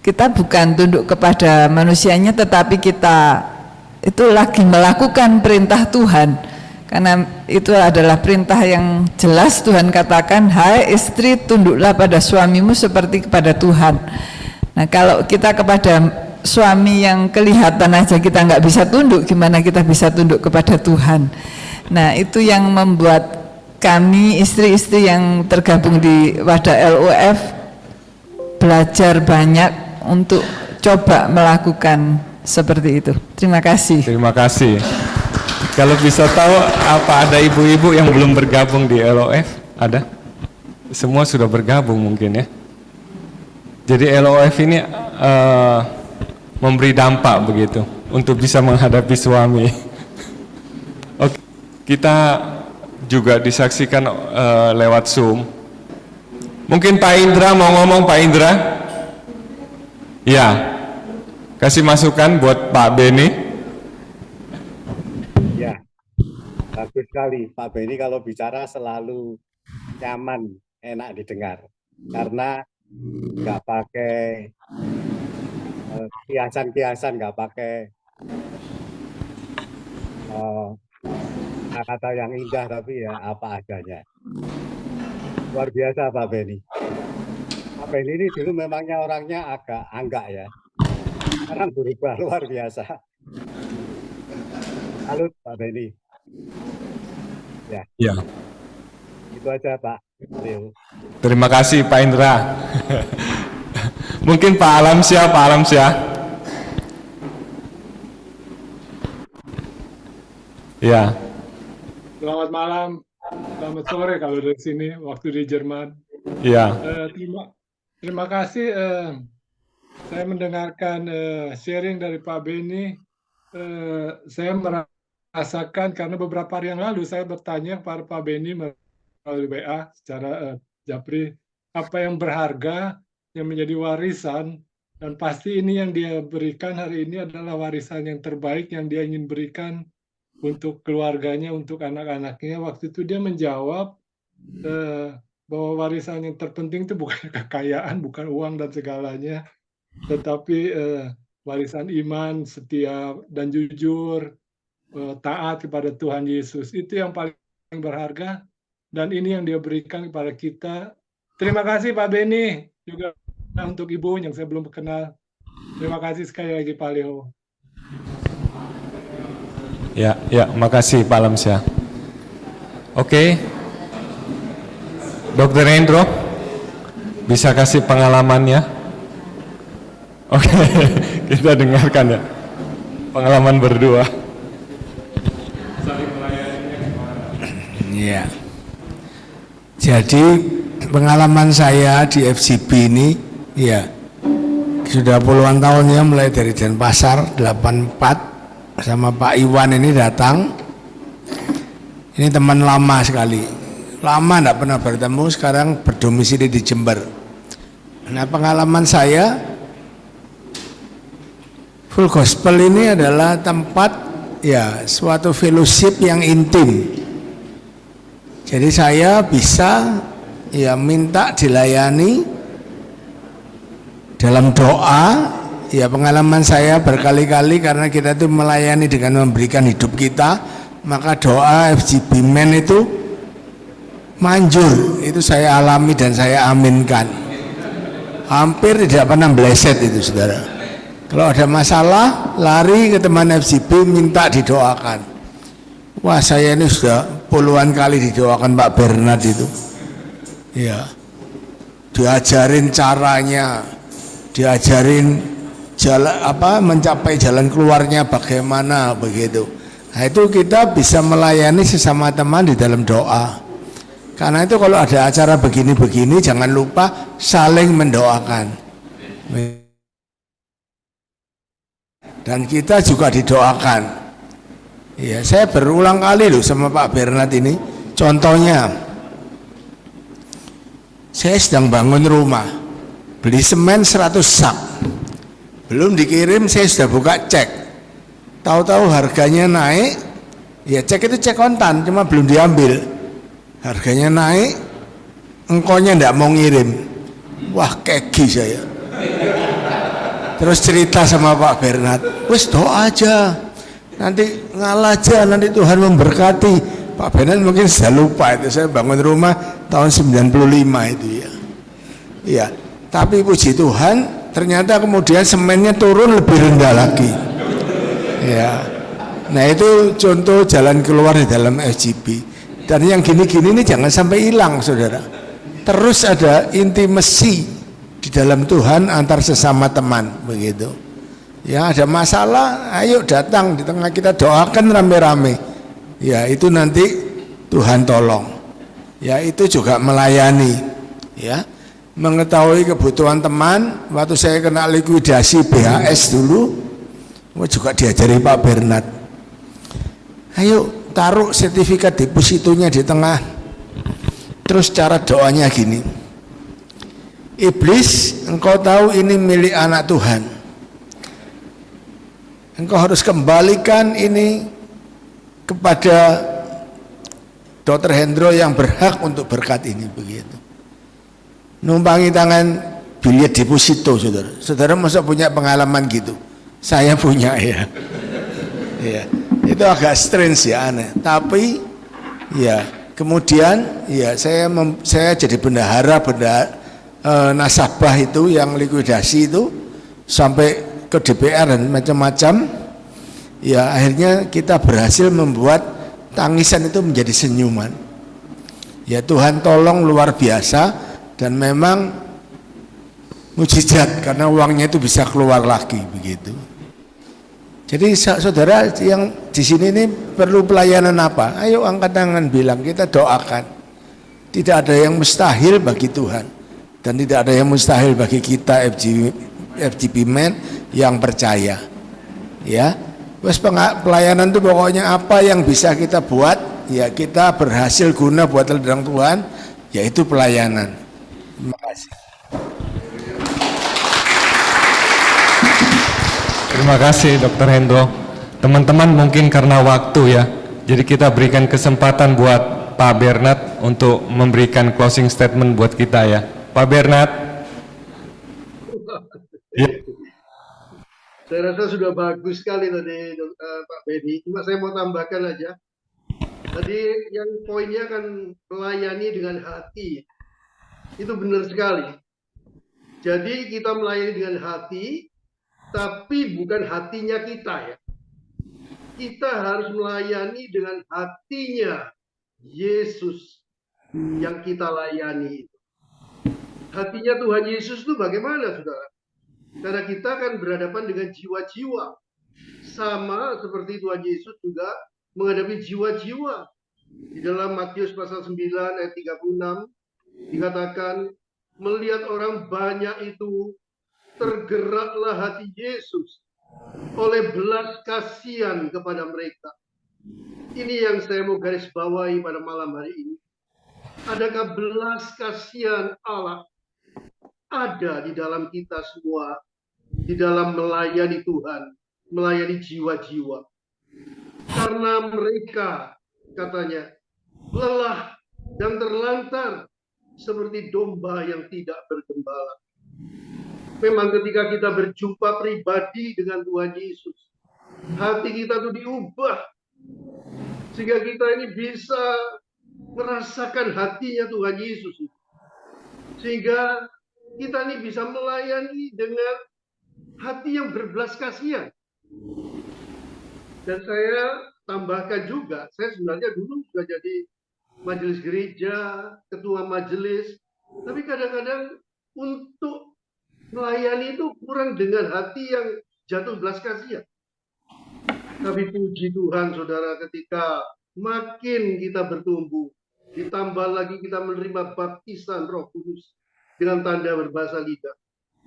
kita bukan tunduk kepada manusianya, tetapi kita itu lagi melakukan perintah Tuhan. Karena itu adalah perintah yang jelas. Tuhan katakan, hai istri, tunduklah pada suamimu seperti kepada Tuhan. Nah, kalau kita kepada suami yang kelihatan aja kita nggak bisa tunduk, gimana kita bisa tunduk kepada Tuhan? Nah, itu yang membuat kami istri-istri yang tergabung di Wadah LOF belajar banyak untuk coba melakukan seperti itu. Terima kasih. Terima kasih. Kalau bisa tahu apa ada ibu-ibu yang belum bergabung di LOF? Ada? Semua sudah bergabung mungkin ya. Jadi LOF ini memberi dampak begitu untuk bisa menghadapi suami. Oke, kita juga disaksikan lewat Zoom. Mungkin Pak Indra mau ngomong, Pak Indra? Ya, kasih masukan buat Pak Beni. Ya, bagus sekali. Pak Beni kalau bicara selalu nyaman, enak didengar. Karena nggak pakai kiasan-kiasan, nggak pakai kata yang indah, tapi ya apa adanya. Luar biasa Pak Beni. Pak Beni ini dulu memangnya orangnya agak anggak ya. Sekarang berubah luar biasa. Salut Pak Beni. Ya. Ya. Itu aja Pak Leo. Terima kasih Pak Indra. Mungkin Pak Alamsyah, Pak Alamsyah. Ya. Selamat malam, selamat sore kalau dari sini, waktu di Jerman. Ya. Terima kasih. Saya mendengarkan sharing dari Pak Beni. Saya merasakan karena beberapa hari yang lalu saya bertanya kepada Pak Beni melalui WA secara japri, apa yang berharga yang menjadi warisan, dan pasti ini yang dia berikan hari ini adalah warisan yang terbaik yang dia ingin berikan untuk keluarganya, untuk anak-anaknya. Waktu itu dia menjawab bahwa warisan yang terpenting itu bukan kekayaan, bukan uang dan segalanya, tetapi warisan iman, setia dan jujur, taat kepada Tuhan Yesus. Itu yang paling berharga, dan ini yang dia berikan kepada kita. Terima kasih Pak Beni, juga untuk Ibu yang saya belum kenal. Terima kasih sekali lagi Pak Leo. Ya, makasih Pak Alamsyah. Oke. Dr. Hendro, bisa kasih pengalamannya? Oke, kita dengarkan ya. Pengalaman berdua. Iya. Jadi pengalaman saya di FGB ini, ya sudah puluhan tahun ya, mulai dari Denpasar 84 sama Pak Iwan ini datang. Ini teman lama sekali, lama tidak pernah bertemu, sekarang berdomisili di Jember. Nah, pengalaman saya, Full Gospel ini adalah tempat ya suatu fellowship yang intim. Jadi saya bisa ya minta dilayani dalam doa. Ya, pengalaman saya berkali-kali, karena kita itu melayani dengan memberikan hidup kita, maka doa FGB Men itu manjur. Itu saya alami dan saya aminkan. Hampir tidak pernah meleset itu, saudara. Kalau ada masalah, lari ke teman FGB minta didoakan. Wah, saya ini sudah puluhan kali didoakan Pak Bernard itu. Ya, diajarin caranya, diajarin jalan mencapai jalan keluarnya bagaimana begitu. Nah, itu kita bisa melayani sesama teman di dalam doa. Karena itu kalau ada acara begini-begini jangan lupa saling mendoakan. Dan kita juga didoakan. Ya, saya berulang kali loh sama Pak Bernard ini. Contohnya, saya sedang bangun rumah, beli semen 100 sak. Belum dikirim saya sudah buka cek, tahu-tahu harganya naik, ya cek itu cek kontan, cuma belum diambil. Harganya naik, engkonya ndak mau ngirim. Wah, kegi saya. Terus cerita sama Pak Bernard, wes doa aja, nanti ngalah aja, nanti Tuhan memberkati. Pak Bernard mungkin sudah lupa itu, saya bangun rumah tahun 95 itu ya. Iya, tapi puji Tuhan, ternyata kemudian semennya turun lebih rendah lagi. Ya, nah itu contoh jalan keluar di dalam FGP. Dan yang gini-gini ini jangan sampai hilang, saudara. Terus ada intimasi di dalam Tuhan antar sesama teman, begitu. Ya, ada masalah, ayo datang di tengah kita doakan rame-rame. Ya, itu nanti Tuhan tolong. Ya, itu juga melayani. Ya, mengetahui kebutuhan teman. Waktu saya kena likuidasi BHS dulu, juga diajari Pak Bernard. Ayo taruh sertifikat depositonya di tengah. Terus cara doanya gini. Iblis, engkau tahu ini milik anak Tuhan. Engkau harus kembalikan ini kepada Dr. Hendro yang berhak untuk berkat ini, begitu. Numpangi tangan bilet deposito, saudara. Saudara masa punya pengalaman gitu? Saya punya ya. Ya, itu agak strange ya, aneh. Tapi ya kemudian ya saya jadi bendahara nasabah itu yang likuidasi itu sampai ke DPR dan macam-macam. Ya akhirnya kita berhasil membuat tangisan itu menjadi senyuman. Ya Tuhan tolong luar biasa, dan memang mujizat karena uangnya itu bisa keluar lagi, begitu. Jadi saudara yang di sini ini perlu pelayanan apa? Ayo angkat tangan, bilang, kita doakan. Tidak ada yang mustahil bagi Tuhan. Dan tidak ada yang mustahil bagi kita FGP Men yang percaya. Ya, terus pelayanan itu pokoknya apa yang bisa kita buat, ya kita berhasil guna buat ladang Tuhan, yaitu pelayanan. Terima kasih. Terima kasih Dr. Hendro. Teman-teman mungkin karena waktu ya, jadi kita berikan kesempatan buat Pak Bernard untuk memberikan closing statement buat kita ya. Pak Bernard. Ya. Saya rasa sudah bagus sekali tadi Pak Benny. Cuma saya mau tambahkan aja. Tadi yang poinnya kan melayani dengan hati. Itu benar sekali. Jadi kita melayani dengan hati, tapi bukan hatinya kita ya. Kita harus melayani dengan hatinya Yesus yang kita layani. Hatinya Tuhan Yesus itu bagaimana, saudara? Karena kita kan berhadapan dengan jiwa-jiwa. Sama seperti Tuhan Yesus juga menghadapi jiwa-jiwa. Di dalam Matius pasal 9 ayat 36 dikatakan, melihat orang banyak itu, tergeraklah hati Yesus oleh belas kasihan kepada mereka. Ini yang saya mau garis bawahi pada malam hari ini. Adakah belas kasihan Allah ada di dalam kita semua, di dalam melayani Tuhan, melayani jiwa-jiwa. Karena mereka, katanya, lelah dan terlantar seperti domba yang tidak bergembala. Memang ketika kita berjumpa pribadi dengan Tuhan Yesus, hati kita tuh diubah, sehingga kita ini bisa merasakan hatinya Tuhan Yesus. Sehingga kita ini bisa melayani dengan hati yang berbelas kasihan. Dan saya tambahkan juga, saya sebenarnya dulu juga jadi majelis gereja, ketua majelis, tapi kadang-kadang untuk melayani itu kurang dengan hati yang jatuh belas kasihan. Tapi puji Tuhan, saudara, ketika makin kita bertumbuh, ditambah lagi kita menerima baptisan Roh Kudus dengan tanda berbahasa lidah.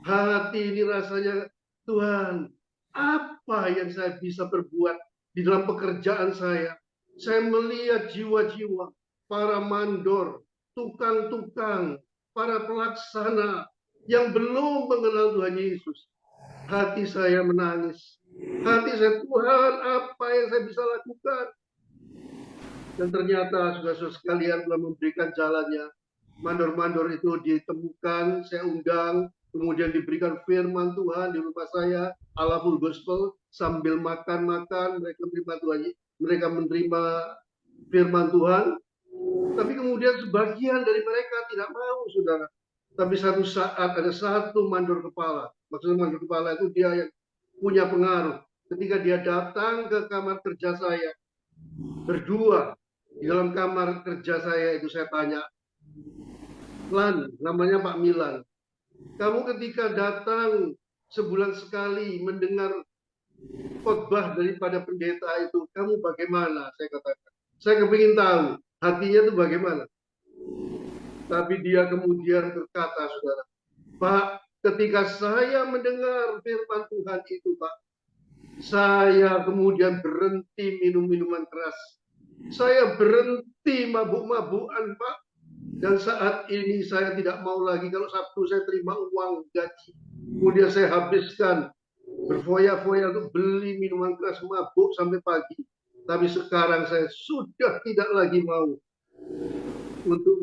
Hati ini rasanya, Tuhan, apa yang saya bisa berbuat di dalam pekerjaan saya? Saya melihat jiwa-jiwa, para mandor, tukang-tukang, para pelaksana yang belum mengenal Tuhan Yesus. Hati saya menangis. Hati saya, Tuhan, apa yang saya bisa lakukan? Dan ternyata saudara-saudara sekalian telah memberikan jalannya. Mandor-mandor itu ditemukan, saya undang, kemudian diberikan firman Tuhan di rumah saya, ala full gospel, sambil makan-makan, mereka menerima Tuhan, mereka menerima firman Tuhan. Tapi kemudian sebagian dari mereka tidak mau, saudara. Tapi satu saat ada satu mandor kepala, maksudnya mandor kepala itu dia yang punya pengaruh. Ketika dia datang ke kamar kerja saya, berdua di dalam kamar kerja saya itu saya tanya, Lan, namanya Pak Milan, kamu ketika datang sebulan sekali mendengar khotbah daripada pendeta itu, kamu bagaimana? Saya katakan, saya kepingin tahu hatinya itu bagaimana. Tapi dia kemudian berkata, saudara, Pak, ketika saya mendengar firman Tuhan itu, Pak, saya kemudian berhenti minum minuman keras. Saya berhenti mabuk-mabukan, Pak. Dan saat ini saya tidak mau lagi, kalau Sabtu saya terima uang gaji. Kemudian saya habiskan berfoya-foya untuk beli minuman keras, mabuk sampai pagi. Tapi sekarang saya sudah tidak lagi mau untuk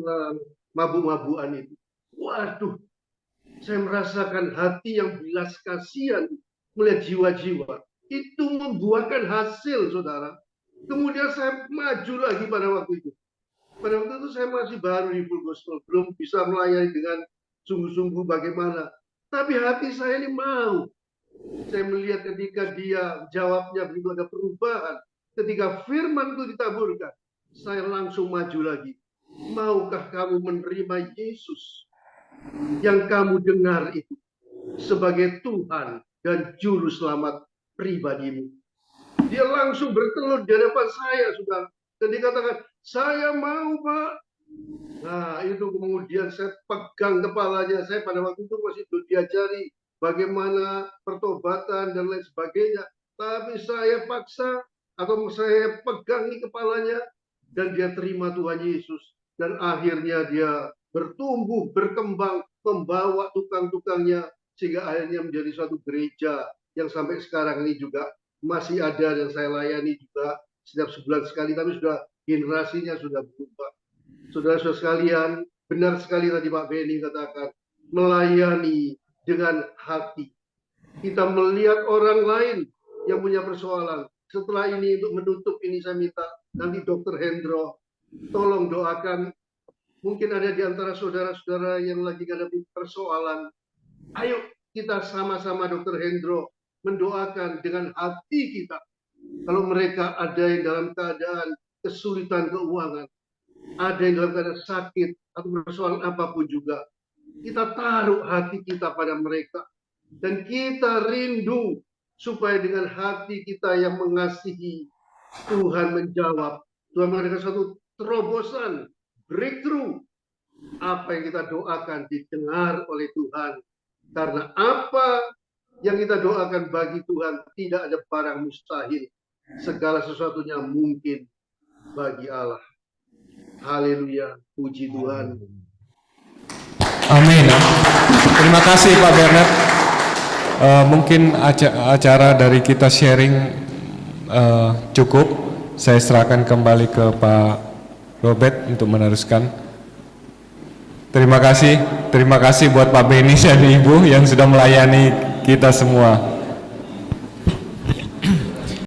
mabuk-mabukan itu. Waduh, saya merasakan hati yang belas kasihan melihat jiwa-jiwa. Itu membuahkan hasil, saudara. Kemudian saya maju lagi pada waktu itu. Pada waktu itu saya masih baru di full gospel, belum bisa melayani dengan sungguh-sungguh bagaimana. Tapi hati saya ini mau. Saya melihat ketika dia jawabnya begitu ada perubahan. Ketika firman itu ditaburkan, saya langsung maju lagi. Maukah kamu menerima Yesus yang kamu dengar itu sebagai Tuhan dan Juru Selamat pribadimu? Dia langsung bertelur di hadapan saya, saudara. Dan dikatakan, saya mau, Pak. Nah, itu kemudian saya pegang kepalanya. Saya pada waktu itu masih belum diajari bagaimana pertobatan dan lain sebagainya. Tapi saya paksa atau saya pegangi kepalanya dan dia terima Tuhan Yesus. Dan akhirnya dia bertumbuh, berkembang, membawa tukang-tukangnya sehingga akhirnya menjadi suatu gereja yang sampai sekarang ini juga masih ada dan saya layani juga setiap sebulan sekali, tapi sudah generasinya sudah berubah. Saudara-saudara sekalian, benar sekali tadi Pak Benny katakan, melayani dengan hati. Kita melihat orang lain yang punya persoalan. Setelah ini untuk menutup ini saya minta nanti Dr. Hendro tolong doakan. Mungkin ada di antara saudara-saudara yang lagi menghadapi persoalan. Ayo kita sama-sama Dr. Hendro mendoakan dengan hati kita. Kalau mereka ada yang dalam keadaan kesulitan keuangan, ada yang dalam keadaan sakit atau persoalan apapun juga, kita taruh hati kita pada mereka dan kita rindu supaya dengan hati kita yang mengasihi, Tuhan menjawab, Tuhan memberikan suatu terobosan, breakthrough. Apa yang kita doakan didengar oleh Tuhan, karena apa yang kita doakan bagi Tuhan tidak ada barang mustahil. Segala sesuatunya mungkin bagi Allah. Haleluya, puji Tuhan. Amin. Terima kasih Pak Bernard. Mungkin acara dari kita sharing cukup. Saya serahkan kembali ke Pak Robert untuk meneruskan. Terima kasih buat Pak Benny dan Ibu yang sudah melayani kita semua.